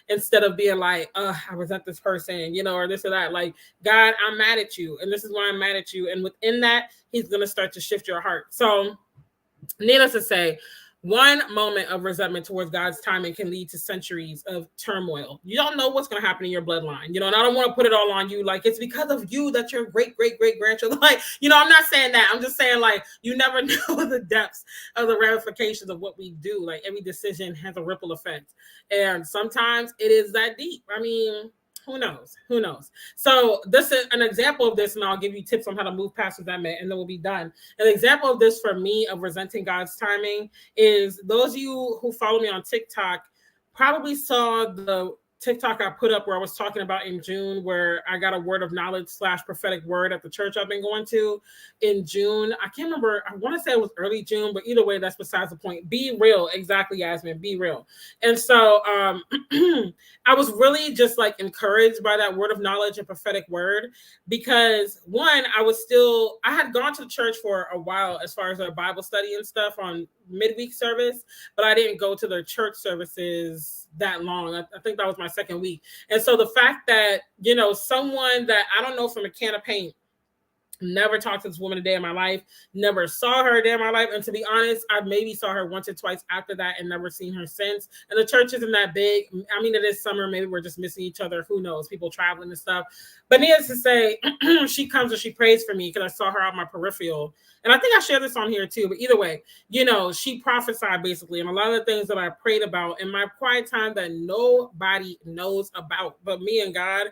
instead of being like, I resent this person, or this or that. Like, God, I'm mad at you, and this is why I'm mad at you. And within that, he's going to start to shift your heart. So needless to say, one moment of resentment towards God's timing can lead to centuries of turmoil. You don't know what's going to happen in your bloodline, and I don't want to put it all on you. Like, it's because of you that your great, great, great grandchildren, like, I'm not saying that. I'm just saying, like, you never know the depths of the ramifications of what we do. Like, every decision has a ripple effect. And sometimes it is that deep. I mean, who knows? So this is an example of this, and I'll give you tips on how to move past resentment, and then we'll be done. An example of this for me, of resenting God's timing, is those of you who follow me on TikTok probably saw the TikTok I put up where I was talking about in June, where I got a word of knowledge / prophetic word at the church I've been going to in June. I can't remember. I want to say it was early June, but either way, that's besides the point. Be real. Exactly, Yasmin. Be real. And so I was really just like encouraged by that word of knowledge and prophetic word, because one, I had gone to church for a while as far as their Bible study and stuff on midweek service, but I didn't go to their church services that long. I think that was my second week. And so the fact that, someone that I don't know from a can of paint, never talked to this woman a day in my life, never saw her a day in my life. And to be honest, I maybe saw her once or twice after that and never seen her since. And the church isn't that big. I mean, it is summer. Maybe we're just missing each other. Who knows? People traveling and stuff. But needless to say, she comes and she prays for me because I saw her out my peripheral. And I think I shared this on here too. But either way, she prophesied basically. And a lot of the things that I prayed about in my quiet time that nobody knows about but me and God,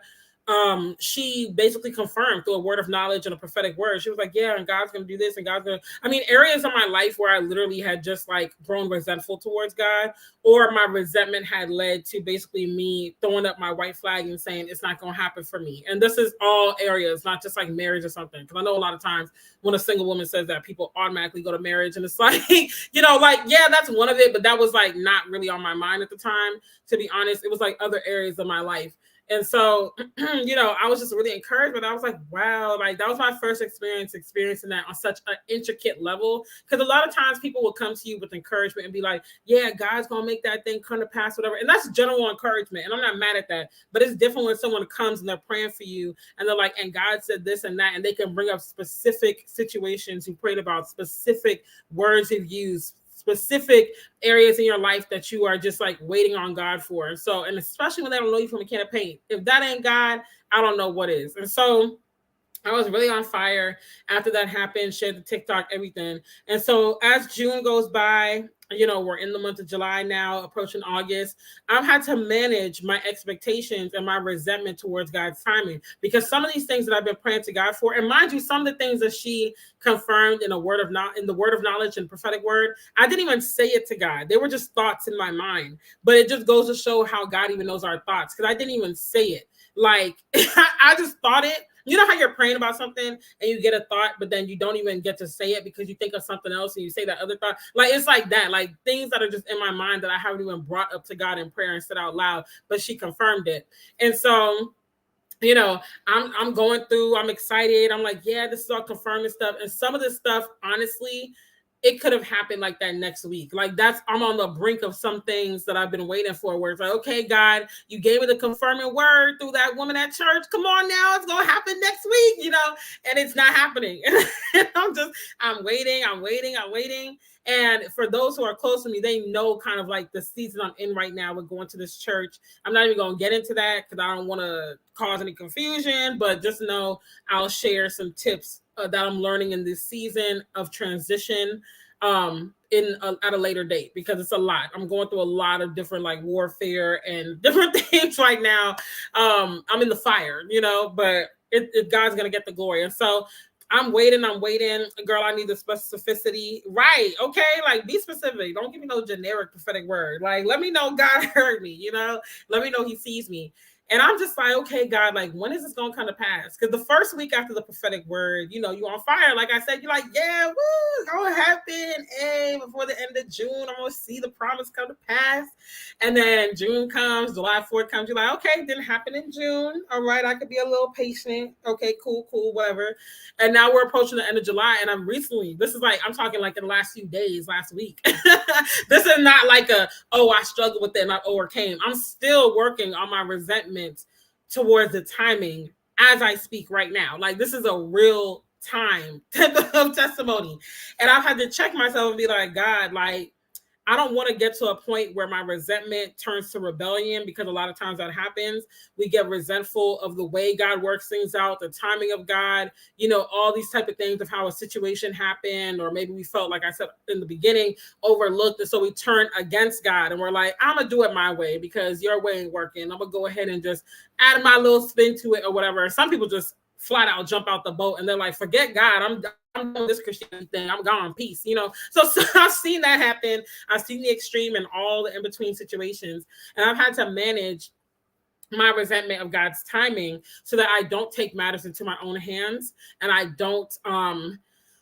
she basically confirmed through a word of knowledge and a prophetic word. She was like, yeah, and God's going to do this, and God's going to, areas of my life where I literally had just like grown resentful towards God, or my resentment had led to basically me throwing up my white flag and saying it's not going to happen for me. And this is all areas, not just like marriage or something. Because I know a lot of times when a single woman says that, people automatically go to marriage, and it's like, yeah, that's one of it, but that was like not really on my mind at the time. To be honest, it was like other areas of my life. And so, I was just really encouraged, but I was like, wow, like that was my first experiencing that on such an intricate level. Because a lot of times people will come to you with encouragement and be like, yeah, God's going to make that thing come to pass, whatever. And that's general encouragement. And I'm not mad at that. But it's different when someone comes and they're praying for you and they're like, and God said this and that, and they can bring up specific situations you prayed about, specific words you've used, specific areas in your life that you are just like waiting on God for. So, and especially when they don't know you from a can of paint, if that ain't God, I don't know what is. And so I was really on fire after that happened, shared the TikTok, everything. And so as June goes by, we're in the month of July now, approaching August. I've had to manage my expectations and my resentment towards God's timing, because some of these things that I've been praying to God for, and mind you, some of the things that she confirmed in the word of knowledge and prophetic word, I didn't even say it to God. They were just thoughts in my mind. But it just goes to show how God even knows our thoughts, because I didn't even say it. Like I just thought it. You know how you're praying about something and you get a thought, but then you don't even get to say it because you think of something else and you say that other thought. Like, it's like that, like things that are just in my mind that I haven't even brought up to God in prayer and said out loud, but she confirmed it. And so, I'm going through, I'm excited. I'm like, yeah, this is all confirming stuff. And some of this stuff, honestly, it could have happened like that next week. Like I'm on the brink of some things that I've been waiting for, where it's like, okay, God, you gave me the confirming word through that woman at church. Come on now, it's going to happen next week, and it's not happening. And I'm waiting. And for those who are close to me, they know kind of like the season I'm in right now with going to this church. I'm not even going to get into that because I don't want to cause any confusion, but just know I'll share some tips that I'm learning in this season of transition at a later date, because it's a lot. I'm going through a lot of different like warfare and different things right now. I'm in the fire, but God's going to get the glory. And so I'm waiting. Girl, I need the specificity. Right. Okay. Like, be specific. Don't give me no generic prophetic word. Like, let me know God heard me, let me know he sees me. And I'm just like, okay, God, like, when is this going to come to pass? Because the first week after the prophetic word, you know, you on fire. Like I said, you're like, yeah, woo, it's going to happen. Hey, before the end of June, I'm going to see the promise come to pass. And then June comes, July 4th comes. You're like, okay, it didn't happen in June. All right, I could be a little patient. Okay, cool, whatever. And now we're approaching the end of July. And this is like, I'm talking like in the last few days, last week. This is not like I struggled with it and I overcame. I'm still working on my resentment towards the timing as I speak right now. Like, this is a real time type of testimony. And I've had to check myself and be like, God, like, I don't want to get to a point where my resentment turns to rebellion, because a lot of times that happens. We get resentful of the way God works things out, the timing of God, you know, all these type of things of how a situation happened, or maybe we felt, like I said in the beginning, overlooked. And so we turn against God and we're like, I'm going to do it my way because your way ain't working. I'm going to go ahead and just add my little spin to it or whatever. Some people just flat out jump out the boat and they're like, forget God, I'm doing this Christianity thing, I'm gone, peace, you know. So I've seen that happen. I've seen the extreme and all the in-between situations, and I've had to manage my resentment of God's timing so that I don't take matters into my own hands and I don't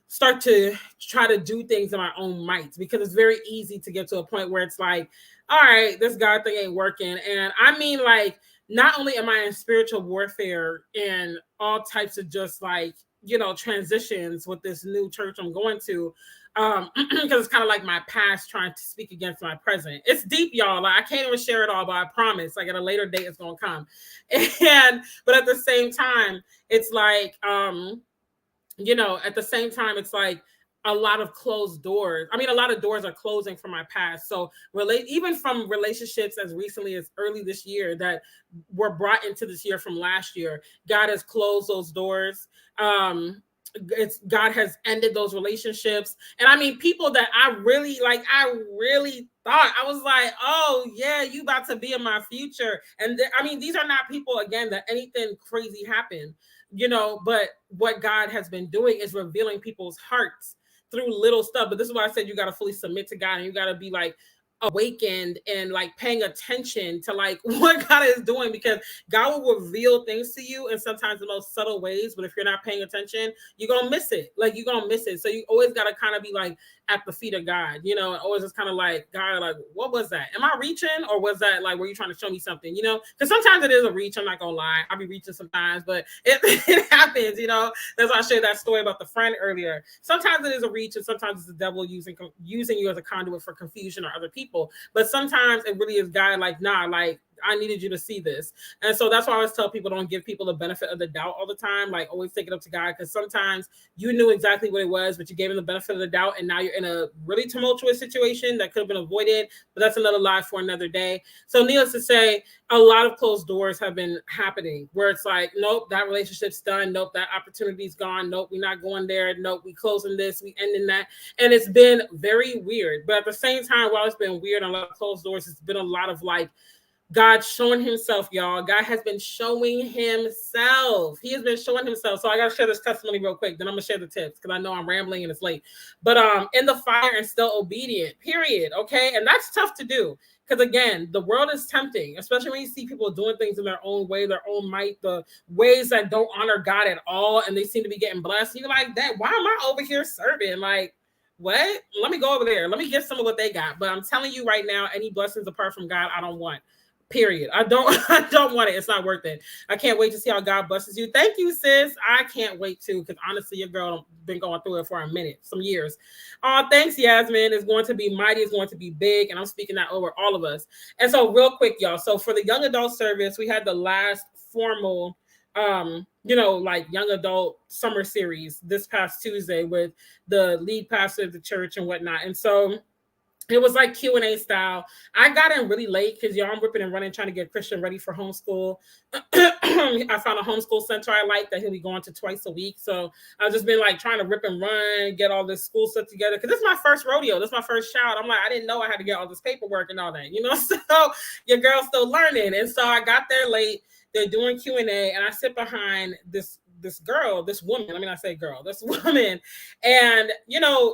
start to try to do things in my own might, because it's very easy to get to a point where it's like, all right, this God thing ain't working. And I mean, like, not only am I in spiritual warfare and all types of just like, you know, transitions with this new church I'm going to, because it's kind of like my past trying to speak against my present. It's deep, y'all. Like, I can't even share it all, but I promise, like, at a later date, it's gonna come. But at the same time, it's like, you know, at the same time, it's like a lot of closed doors. I mean, a lot of doors are closing from my past. So even from relationships as recently as early this year that were brought into this year from last year, God has closed those doors. God has ended those relationships. And I mean, people that I really thought, I was like, oh yeah, you about to be in my future. And I mean, these are not people, again, that anything crazy happened, you know, but what God has been doing is revealing people's hearts through little stuff. But this is why I said you got to fully submit to God, and you got to be like awakened and like paying attention to like what God is doing, because God will reveal things to you in sometimes the most subtle ways. But if you're not paying attention, you're gonna miss it. Like, you're gonna miss it. So you always got to kind of be like at the feet of God, you know, and always just kind of like, God, like, what was that? Am I reaching, or was that like, were you trying to show me something? You know, because sometimes it is a reach. I'm not gonna lie, I'll be reaching sometimes, but it happens, you know. That's why I shared that story about the friend earlier. Sometimes it is a reach, and sometimes it's the devil using you as a conduit for confusion or other people. But sometimes it really is God like, nah, like, I needed you to see this. And so that's why I always tell people, don't give people the benefit of the doubt all the time. Like, always take it up to God, because sometimes you knew exactly what it was, but you gave him the benefit of the doubt, and now you're in a really tumultuous situation that could have been avoided. But that's another lie for another day. So needless to say, a lot of closed doors have been happening where it's like, nope, that relationship's done. Nope, that opportunity's gone. Nope, we're not going there. Nope, we closing this, we ending that. And it's been very weird. But at the same time, while it's been weird and a lot of closed doors, it's been a lot of like God showing himself, y'all. God has been showing himself. He has been showing himself. So I got to share this testimony real quick. Then I'm going to share the tips, because I know I'm rambling and it's late. But in the fire and still obedient, period. Okay. And that's tough to do, because again, the world is tempting, especially when you see people doing things in their own way, their own might, the ways that don't honor God at all. And they seem to be getting blessed. You're like, that, why am I over here serving? Like, what? Let me go over there. Let me get some of what they got. But I'm telling you right now, any blessings apart from God, I don't want. Period. I don't want it. It's not worth it. I can't wait to see how God blesses you. Thank you, sis. I can't wait to, because honestly, your girl been going through it for a minute, some years. Thanks, Yasmin. It's going to be mighty. It's going to be big. And I'm speaking that over all of us. And so real quick, y'all. So for the young adult service, we had the last formal, you know, like young adult summer series this past Tuesday with the lead pastor of the church and whatnot. And so it was like Q&A style. I got in really late because, y'all, I'm ripping and running trying to get Christian ready for homeschool. I found a homeschool center I like that he'll be going to twice a week. So I've just been like trying to rip and run, get all this school stuff together, because this is my first rodeo. This is my first child. I'm like, I didn't know I had to get all this paperwork and all that, you know? So your girl's still learning. And so I got there late. They're doing Q&A, and I sit behind this this girl, this woman. I mean, I say girl, this woman, and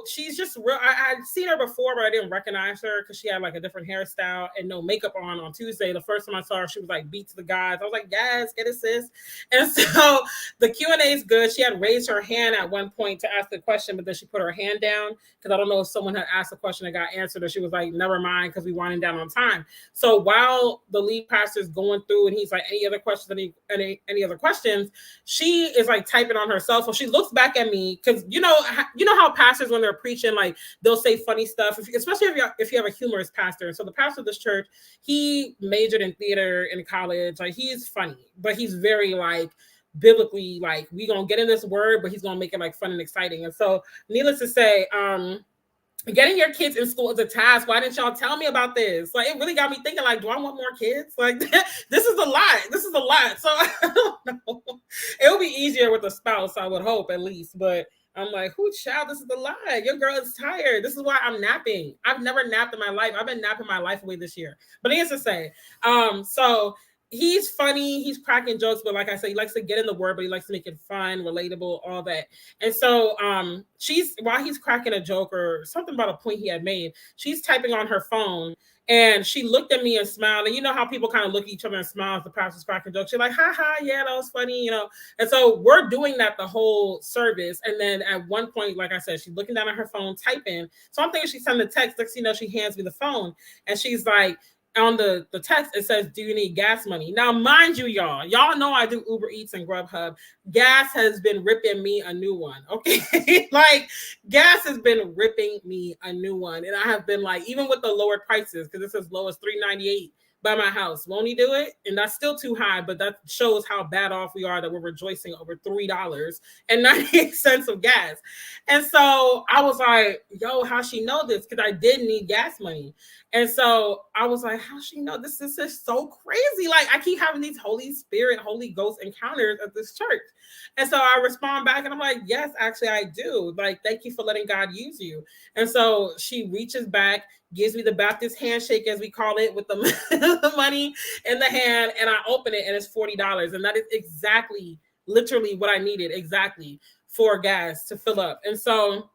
she's just real. I'd seen her before, but I didn't recognize her because she had like a different hairstyle and no makeup on Tuesday. The first time I saw her, she was like beat to the gods. I was like, yes, get it, sis. And so the Q&A is good. She had raised her hand at one point to ask the question, but then she put her hand down because I don't know if someone had asked a question that got answered, or she was like, never mind, because we winding down on time. So while the lead pastor is going through and he's like, any other questions, any other questions, she is like typing on her cell phone. She looks back at me because you know how pastors, when they're preaching, like they'll say funny stuff, especially if you have a humorous pastor. So the pastor of this church, he majored in theater in college. Like, he's funny, but he's very like biblically, like, we gonna get in this word, but he's gonna make it like fun and exciting. And so needless to say, getting your kids in school is a task. Why didn't y'all tell me about this? Like, it really got me thinking, like, do I want more kids? Like, this is a lot. So I don't know. It'll be easier with a spouse, I would hope, at least. But I'm like, who child, this is a lot. Your girl is tired. This is why I'm napping. I've never napped in my life. I've been napping my life away this year. But needless to say, so he's funny, he's cracking jokes, but like I said, he likes to get in the word, but he likes to make it fun, relatable, all that. And so while he's cracking a joke or something about a point he had made, she's typing on her phone, and she looked at me and smiled. And you know how people kind of look at each other and smile as the pastor's cracking jokes. She's like, ha ha, yeah, that was funny, And so we're doing that the whole service. And then at one point, like I said, she's looking down at her phone, typing. So I'm thinking she's sending a text. Next thing you know, she hands me the phone, and she's like, on the text, it says, do you need gas money? Now, mind you, y'all know I do Uber Eats and Grubhub. Gas has been ripping me a new one. Okay. Like, gas has been ripping me a new one. And I have been like, even with the lower prices, because it's as low as $3.98 by my house, won't he do it? And that's still too high, but that shows how bad off we are that we're rejoicing over $3.98 of gas. And so I was like, yo, how she know this? Because I did need gas money. And so I was like, how she know this? This is so crazy. Like, I keep having these Holy Spirit, Holy Ghost encounters at this church. And so I respond back and I'm like, yes, actually I do. Like, thank you for letting God use you. And so she reaches back, gives me the Baptist handshake, as we call it, with the, the money in the hand, and I open it and it's $40. And that is exactly, literally what I needed, exactly, for gas to fill up. And so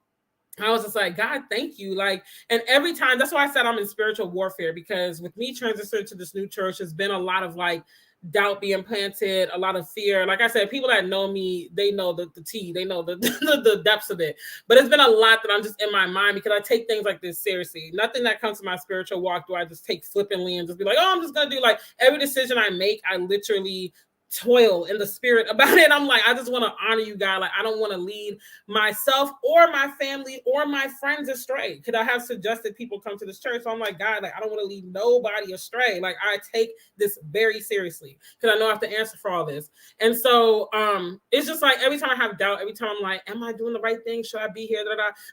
I was just like, God, thank you. Like, and every time, that's why I said I'm in spiritual warfare, because with me transitioning to this new church, there's been a lot of like doubt being planted, a lot of fear. Like I said, people that know me, they know the tea, they know the depths of it. But it's been a lot that I'm just in my mind, because I take things like this seriously. Nothing that comes to my spiritual walk do I just take flippantly and just be like, oh, I'm just going to do, like, every decision I make, I literally toil in the spirit about it. I'm like, I just want to honor you, God. Like, I don't want to lead myself or my family or my friends astray, because I have suggested people come to this church. So I'm like, God, like, I don't want to lead nobody astray. Like, I take this very seriously, because I know I have to answer for all this. And so it's just like, every time I have doubt, every time I'm like, am I doing the right thing? Should I be here?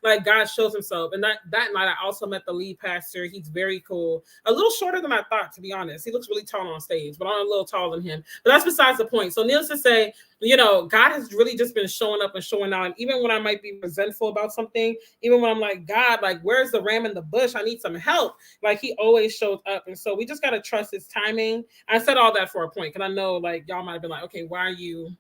Like, God shows himself. And that night I also met the lead pastor. He's very cool, a little shorter than I thought, to be honest. He looks really tall on stage, but I'm a little taller than him. But that's besides the point. So needless to say, God has really just been showing up and showing out. And even when I might be resentful about something, even when I'm like, God, like, where's the ram in the bush? I need some help. Like, he always shows up. And so we just got to trust his timing. I said all that for a point, because I know, like, y'all might have been like, okay, why are you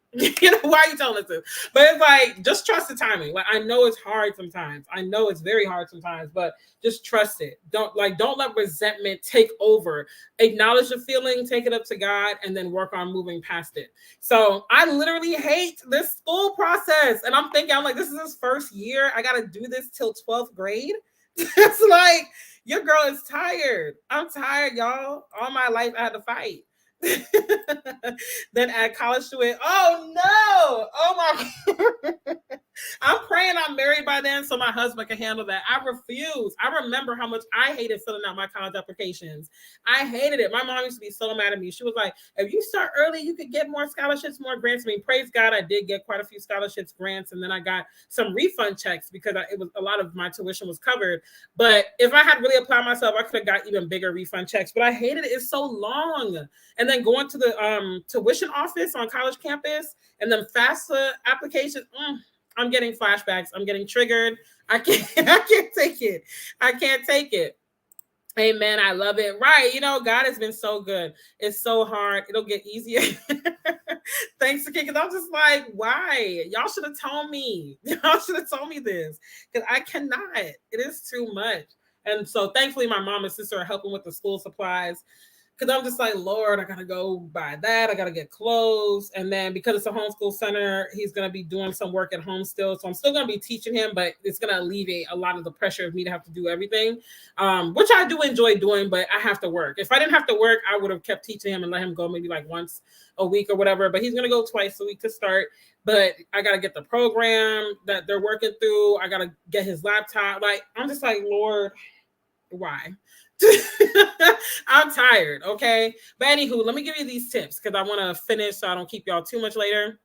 telling us this? But it's like, just trust the timing. Like, I know it's hard sometimes. I know it's very hard sometimes, but just trust it. Don't let resentment take over. Acknowledge the feeling, take it up to God, and then work on moving past it. So I literally hate this school process. And I'm thinking, I'm like, this is his first year. I got to do this till 12th grade. It's like, your girl is tired. I'm tired, y'all. All my life I had to fight. Then add college to it. Oh no! Oh my! I'm praying I'm married by then so my husband can handle that. I refuse. I remember how much I hated filling out my college applications. I hated it. My mom used to be so mad at me. She was like, if you start early, you could get more scholarships, more grants. I mean, praise God, I did get quite a few scholarships, grants, and then I got some refund checks because it was a lot of my tuition was covered. But if I had really applied myself, I could have got even bigger refund checks. But I hated it. It's so long. And then going to the tuition office on college campus and then FAFSA application. I'm getting flashbacks. I'm getting triggered. I can't take it. I can't take it. Amen. I love it. Right. God has been so good. It's so hard. It'll get easier. Thanks to King. Cause I'm just like, why? Y'all should have told me. Y'all should have told me this. Cause I cannot. It is too much. And so thankfully my mom and sister are helping with the school supplies. Cause I'm just like, Lord, I gotta go buy that. I gotta get clothes. And then because it's a homeschool center, he's gonna be doing some work at home still. So I'm still gonna be teaching him, but it's gonna alleviate a lot of the pressure of me to have to do everything. Which I do enjoy doing, but I have to work. If I didn't have to work, I would have kept teaching him and let him go maybe like once a week or whatever. But he's gonna go twice a week to start. But I gotta get the program that they're working through. I gotta get his laptop. Like, I'm just like, Lord, why? I'm tired. Okay. But anywho, let me give you these tips because I want to finish so I don't keep y'all too much later.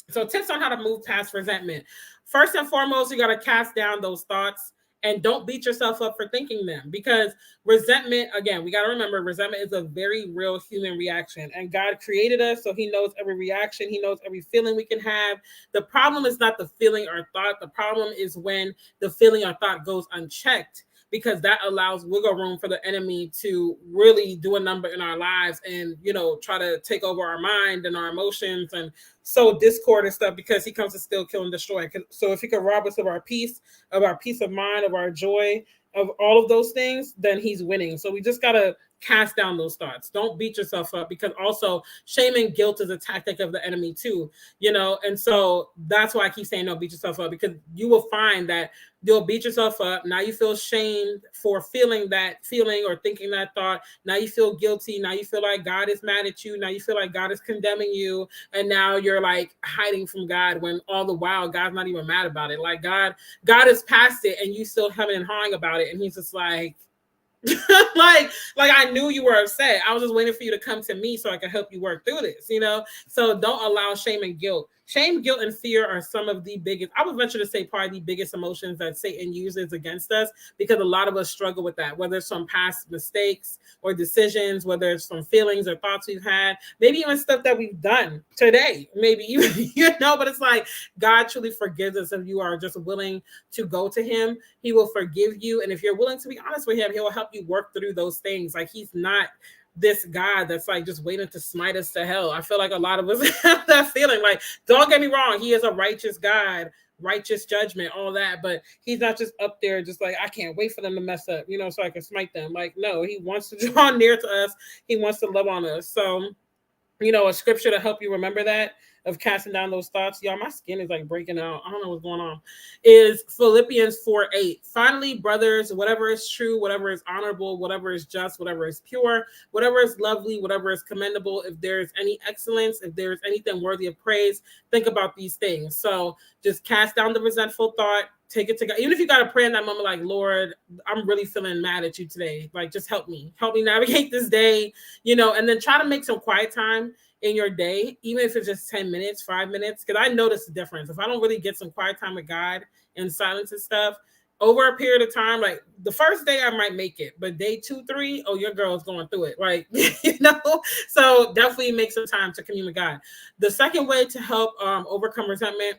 So, tips on how to move past resentment. First and foremost, you got to cast down those thoughts and don't beat yourself up for thinking them, because resentment, again, we got to remember resentment is a very real human reaction, and God created us, so he knows every reaction. He knows every feeling we can have. The problem is not the feeling or thought. The problem is when the feeling or thought goes unchecked, because that allows wiggle room for the enemy to really do a number in our lives and, try to take over our mind and our emotions and sow discord and stuff, because he comes to steal, kill, and destroy. So if he can rob us of our peace of mind, of our joy, of all of those things, then he's winning. So we just got to cast down those thoughts. Don't beat yourself up, because also shame and guilt is a tactic of the enemy too, and so that's why I keep saying don't beat yourself up, because you will find that you'll beat yourself up. Now you feel shamed for feeling that feeling or thinking that thought. Now you feel guilty. Now you feel like God is mad at you. Now you feel like God is condemning you. And now you're like hiding from God, when all the while God's not even mad about it. Like God is past it, and you still hemming and hawing about it. And he's just like, like I knew you were upset. I was just waiting for you to come to me so I could help you work through this, So don't allow shame and guilt. Shame, guilt, and fear are some of the biggest, I would venture to say, probably the biggest emotions that Satan uses against us, because a lot of us struggle with that, whether it's from past mistakes or decisions, whether it's from feelings or thoughts we've had, maybe even stuff that we've done today, maybe even, but it's like God truly forgives us if you are just willing to go to him. He will forgive you. And if you're willing to be honest with him, he will help you work through those things. Like, he's not this God that's like just waiting to smite us to hell. I feel like a lot of us have that feeling. Like, don't get me wrong, he is a righteous God, righteous judgment, all that, but he's not just up there just like, I can't wait for them to mess up, so I can smite them. Like, no, he wants to draw near to us. He wants to love on us. So, a scripture to help you remember that, of casting down those thoughts. Y'all, my skin is like breaking out. I don't know what's going on. Is Philippians 4:8. Finally, brothers, whatever is true, whatever is honorable, whatever is just, whatever is pure, whatever is lovely, whatever is commendable, if there is any excellence, if there is anything worthy of praise, think about these things. So just cast down the resentful thought. Take it to God. Even if you got to pray in that moment, like, Lord, I'm really feeling mad at you today. Like, just help me navigate this day, and then try to make some quiet time in your day, even if it's just 10 minutes, 5 minutes. Because I notice the difference. If I don't really get some quiet time with God and silence and stuff, over a period of time, like the first day I might make it, but day 2, 3, oh, your girl's going through it. Like, so definitely make some time to commune with God. The second way to help overcome resentment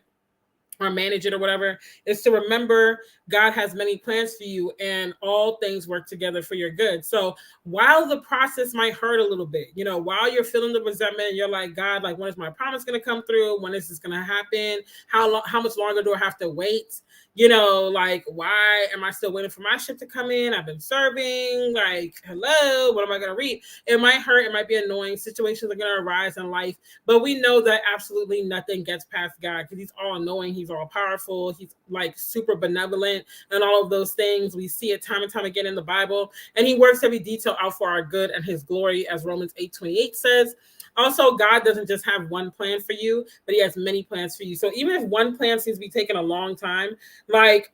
or manage it or whatever, is to remember God has many plans for you, and all things work together for your good. So while the process might hurt a little bit, while you're feeling the resentment, you're like, God, like, when is my promise going to come through? When is this going to happen? How much longer do I have to wait? Like, why am I still waiting for my ship to come in? I've been serving, like, hello, what am I going to read? It might hurt. It might be annoying. Situations are going to arise in life, but we know that absolutely nothing gets past God, because he's all knowing. He's all powerful. He's like super benevolent and all of those things. We see it time and time again in the Bible, and he works every detail out for our good and his glory, as Romans 8:28 says. Also, God doesn't just have one plan for you, but he has many plans for you. So even if one plan seems to be taking a long time, like,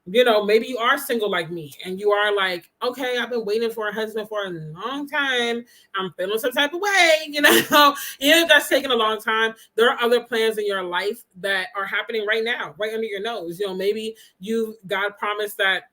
maybe you are single like me, and you are like, okay, I've been waiting for a husband for a long time. I'm feeling some type of way, even if that's taking a long time, there are other plans in your life that are happening right now, right under your nose. Maybe God promised that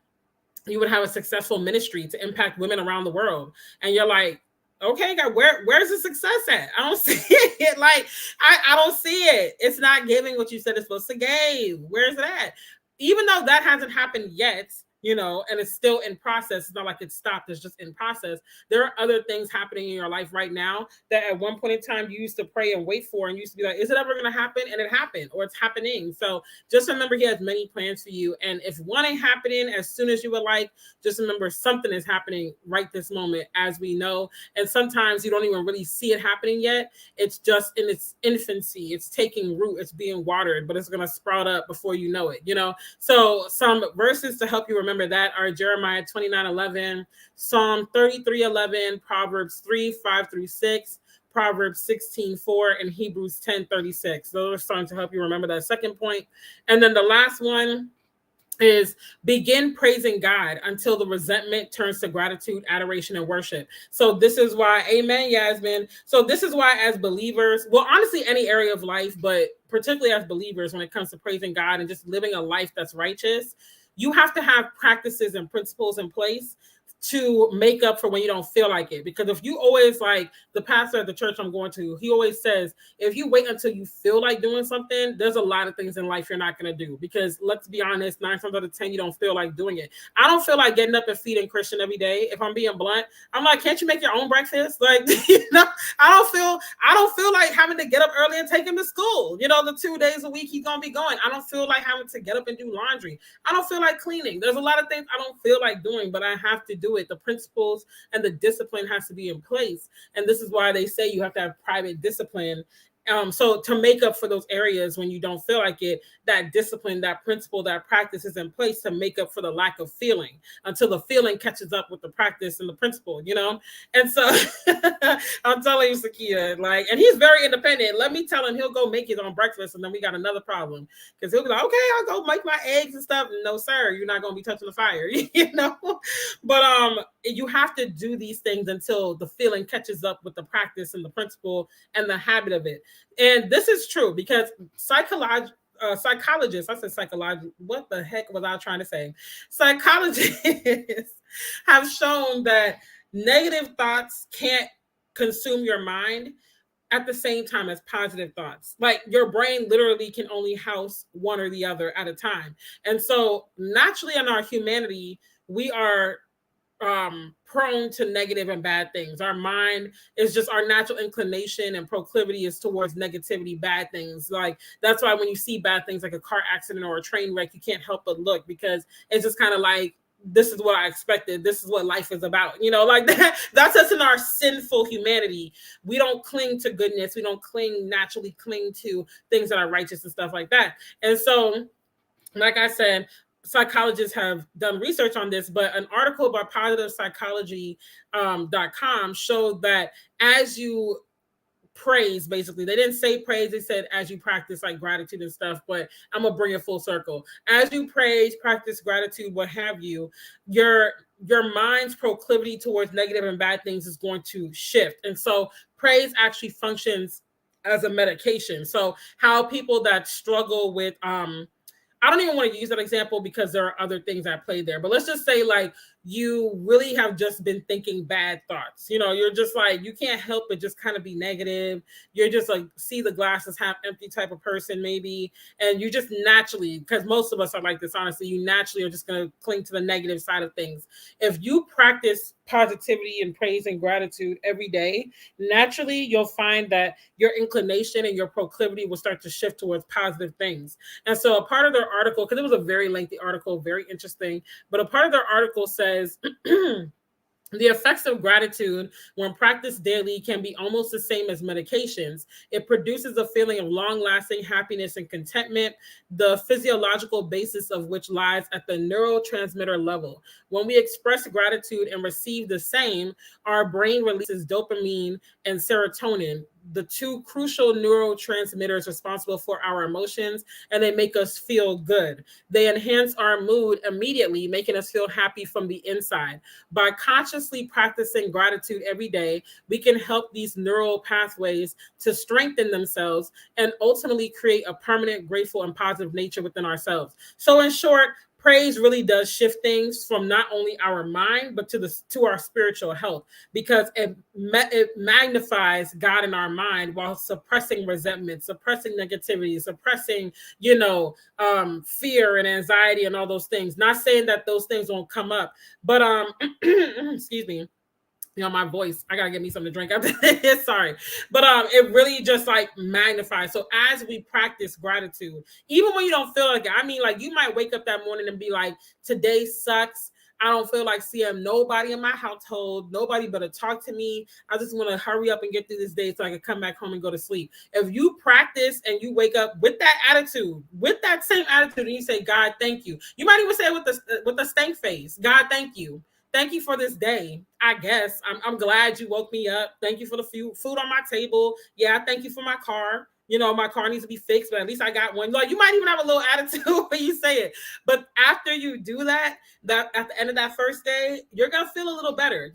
you would have a successful ministry to impact women around the world. And you're like, okay, God, where's the success at? I don't see it. Like, I don't see it. It's not giving what you said it's supposed to give. Where's it at? Even though that hasn't happened yet, and it's still in process. It's not like it's stopped, it's just in process. There are other things happening in your life right now that at one point in time you used to pray and wait for, and you used to be like, is it ever going to happen? And it happened, or it's happening. So just remember, he has many plans for you. And if one ain't happening as soon as you would like, just remember something is happening right this moment, as we know. And sometimes you don't even really see it happening yet. It's just in its infancy. It's taking root. It's being watered, but it's going to sprout up before you know it, So some verses to help you remember that are Jeremiah 29:11, Psalm 33:11, Proverbs 3:5-6, Proverbs 16:4, and Hebrews 10:36. Those are starting to help you remember that second point. And then the last one is begin praising God until the resentment turns to gratitude, adoration, and worship. So this is why, amen, Yasmin. So this is why, as believers, well, honestly, any area of life, but particularly as believers, when it comes to praising God and just living a life that's righteous, you have to have practices and principles in place to make up for when you don't feel like it. Because if you always, like the pastor at the church I'm going to, he always says, if you wait until you feel like doing something, there's a lot of things in life you're not going to do. Because let's be honest, 9 times out of 10, you don't feel like doing it. I don't feel like getting up and feeding Christian every day. If I'm being blunt, I'm like, can't you make your own breakfast? Like, I don't feel like having to get up early and take him to school. The 2 days a week he's going to be going. I don't feel like having to get up and do laundry. I don't feel like cleaning. There's a lot of things I don't feel like doing, but I have to do it. The principles and the discipline has to be in place. And this is why they say you have to have private discipline. So to make up for those areas when you don't feel like it, that discipline, that principle, that practice is in place to make up for the lack of feeling until the feeling catches up with the practice and the principle, And so I'm telling you, Sakia, and he's very independent. Let me tell him he'll go make his own breakfast, and then we got another problem because he'll be like, okay, I'll go make my eggs and stuff. No, sir, you're not going to be touching the fire, But you have to do these things until the feeling catches up with the practice and the principle and the habit of it. And this is true because psychologists, I said psychology. What the heck was I trying to say? Psychologists have shown that negative thoughts can't consume your mind at the same time as positive thoughts. Like your brain literally can only house one or the other at a time. And so naturally in our humanity, we are prone to negative and bad things. Our mind is just, our natural inclination and proclivity is towards negativity, bad things. Like that's why when you see bad things like a car accident or a train wreck, you can't help but look, because it's just kind of like, this is what I expected. This is what life is about. Like that. That's us in our sinful humanity. We don't cling to goodness. We don't naturally cling to things that are righteous and stuff like that. And so, like I said, psychologists have done research on this, but an article by positivepsychology.com showed that as you praise, basically, they didn't say praise, they said as you practice like gratitude and stuff, but I'm gonna bring it full circle. As you praise, practice gratitude, what have you, your mind's proclivity towards negative and bad things is going to shift. And so praise actually functions as a medication. So how people that struggle with I don't even want to use that example because there are other things at play there. But let's just say like you really have just been thinking bad thoughts. You're just like, you can't help but just kind of be negative. You're just like, see the glass is half empty type of person maybe. And you just naturally, because most of us are like this, honestly, you naturally are just going to cling to the negative side of things. If you practice positivity and praise and gratitude every day, naturally you'll find that your inclination and your proclivity will start to shift towards positive things. And so a part of their article, because it was a very lengthy article, very interesting, but a part of their article says the effects of gratitude when practiced daily can be almost the same as medications. It produces a feeling of long-lasting happiness and contentment, the physiological basis of which lies at the neurotransmitter level. When we express gratitude and receive the same, our brain releases dopamine and serotonin, the two crucial neurotransmitters responsible for our emotions, and they make us feel good. They enhance our mood immediately, making us feel happy from the inside. By consciously practicing gratitude every day, we can help these neural pathways to strengthen themselves and ultimately create a permanent, grateful, and positive nature within ourselves. So in short, praise really does shift things from not only our mind, but to our spiritual health, because it magnifies God in our mind while suppressing resentment, suppressing negativity, suppressing, fear and anxiety and all those things. Not saying that those things won't come up, but excuse me, my voice, I gotta get me something to drink after this. Sorry. But it really just like magnifies. So as we practice gratitude, even when you don't feel like it, I mean, like you might wake up that morning and be like, today sucks. I don't feel like seeing nobody in my household, nobody better talk to me. I just want to hurry up and get through this day so I can come back home and go to sleep. If you practice and you wake up with that attitude, with that same attitude, and you say, God, thank you. You might even say it with the stank face, God, thank you. Thank you for this day. I guess I'm glad you woke me up. Thank you for the food on my table. Yeah, thank you for my car. My car needs to be fixed, but at least I got one. Like, you might even have a little attitude when you say it. But after you do that at the end of that first day, you're gonna feel a little better,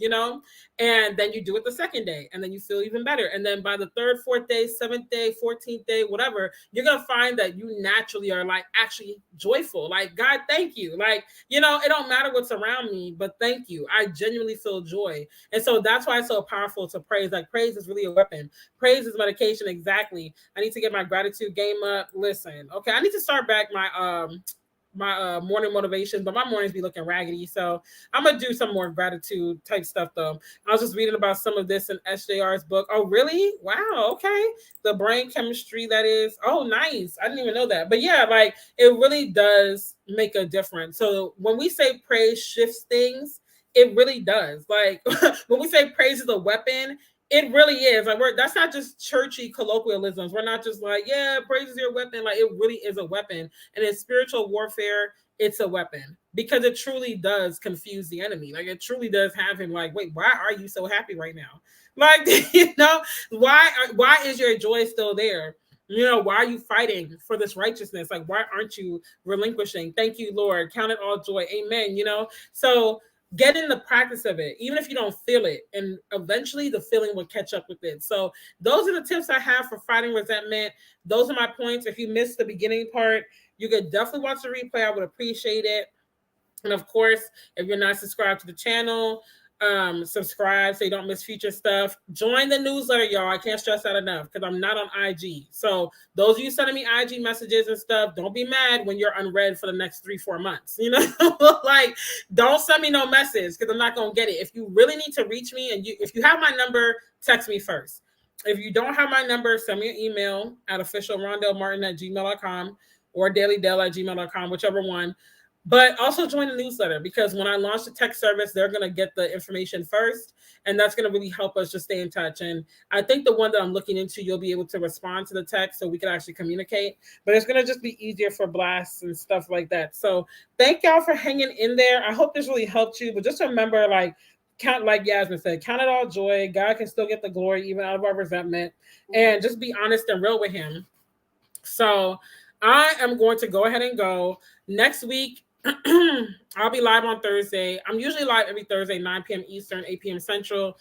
and then you do it the second day, and then you feel even better. And then by the third, fourth day, seventh day, 14th day, whatever, you're gonna find that you naturally are like actually joyful. Like, God, thank you. Like, it don't matter what's around me, but thank you. I genuinely feel joy. And so that's why it's so powerful to praise. Like, praise is really a weapon. Praise is medication. Exactly. I need to get my gratitude game up. Listen, okay, I need to start back my morning motivation, but my mornings be looking raggedy. So I'm gonna do some more gratitude type stuff though. I was just reading about some of this in SJR's book. Oh, really? Wow. Okay. The brain chemistry, that is. Oh, nice. I didn't even know that. But yeah, like it really does make a difference. So when we say praise shifts things, it really does. Like when we say praise is a weapon, it really is. Like that's not just churchy colloquialisms. We're not just like, yeah, praise is your weapon. Like it really is a weapon. And in spiritual warfare, it's a weapon because it truly does confuse the enemy. Like it truly does have him like, wait, why are you so happy right now? Like, why is your joy still there? Why are you fighting for this righteousness? Like, why aren't you relinquishing? Thank you, Lord. Count it all joy. Amen. So get in the practice of it, even if you don't feel it, and eventually the feeling will catch up with it. So those are the tips I have for fighting resentment. Those are my points. If you missed the beginning part, you could definitely watch the replay. I would appreciate it. And of course, if you're not subscribed to the channel, subscribe so you don't miss future stuff. Join the newsletter, y'all. I can't stress that enough because I'm not on IG. So those of you sending me IG messages and stuff, don't be mad when you're unread for the next 3-4 months. Like don't send me no message because I'm not gonna get it. If you really need to reach me and if you have my number, text me first. If you don't have my number, send me an email at officialrondellemartin@gmail.com or dailydell@gmail.com, whichever one. But also join the newsletter because when I launch the text service, they're going to get the information first. And that's going to really help us just stay in touch. And I think the one that I'm looking into, you'll be able to respond to the text so we can actually communicate. But it's going to just be easier for blasts and stuff like that. So thank y'all for hanging in there. I hope this really helped you. But just remember, like Yasmin said, count it all joy. God can still get the glory even out of our resentment. And just be honest and real with him. So I am going to go ahead and go. Next week, I'll be live on Thursday. I'm usually live every Thursday, 9 p.m. Eastern, 8 p.m. Central.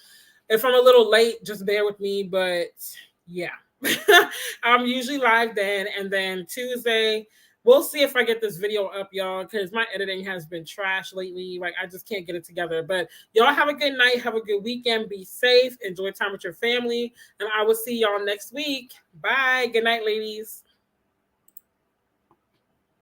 If I'm a little late, just bear with me. But yeah, I'm usually live then. And then Tuesday, we'll see if I get this video up, y'all, because my editing has been trash lately. Like, I just can't get it together. But y'all have a good night. Have a good weekend. Be safe. Enjoy time with your family. And I will see y'all next week. Bye. Good night, ladies.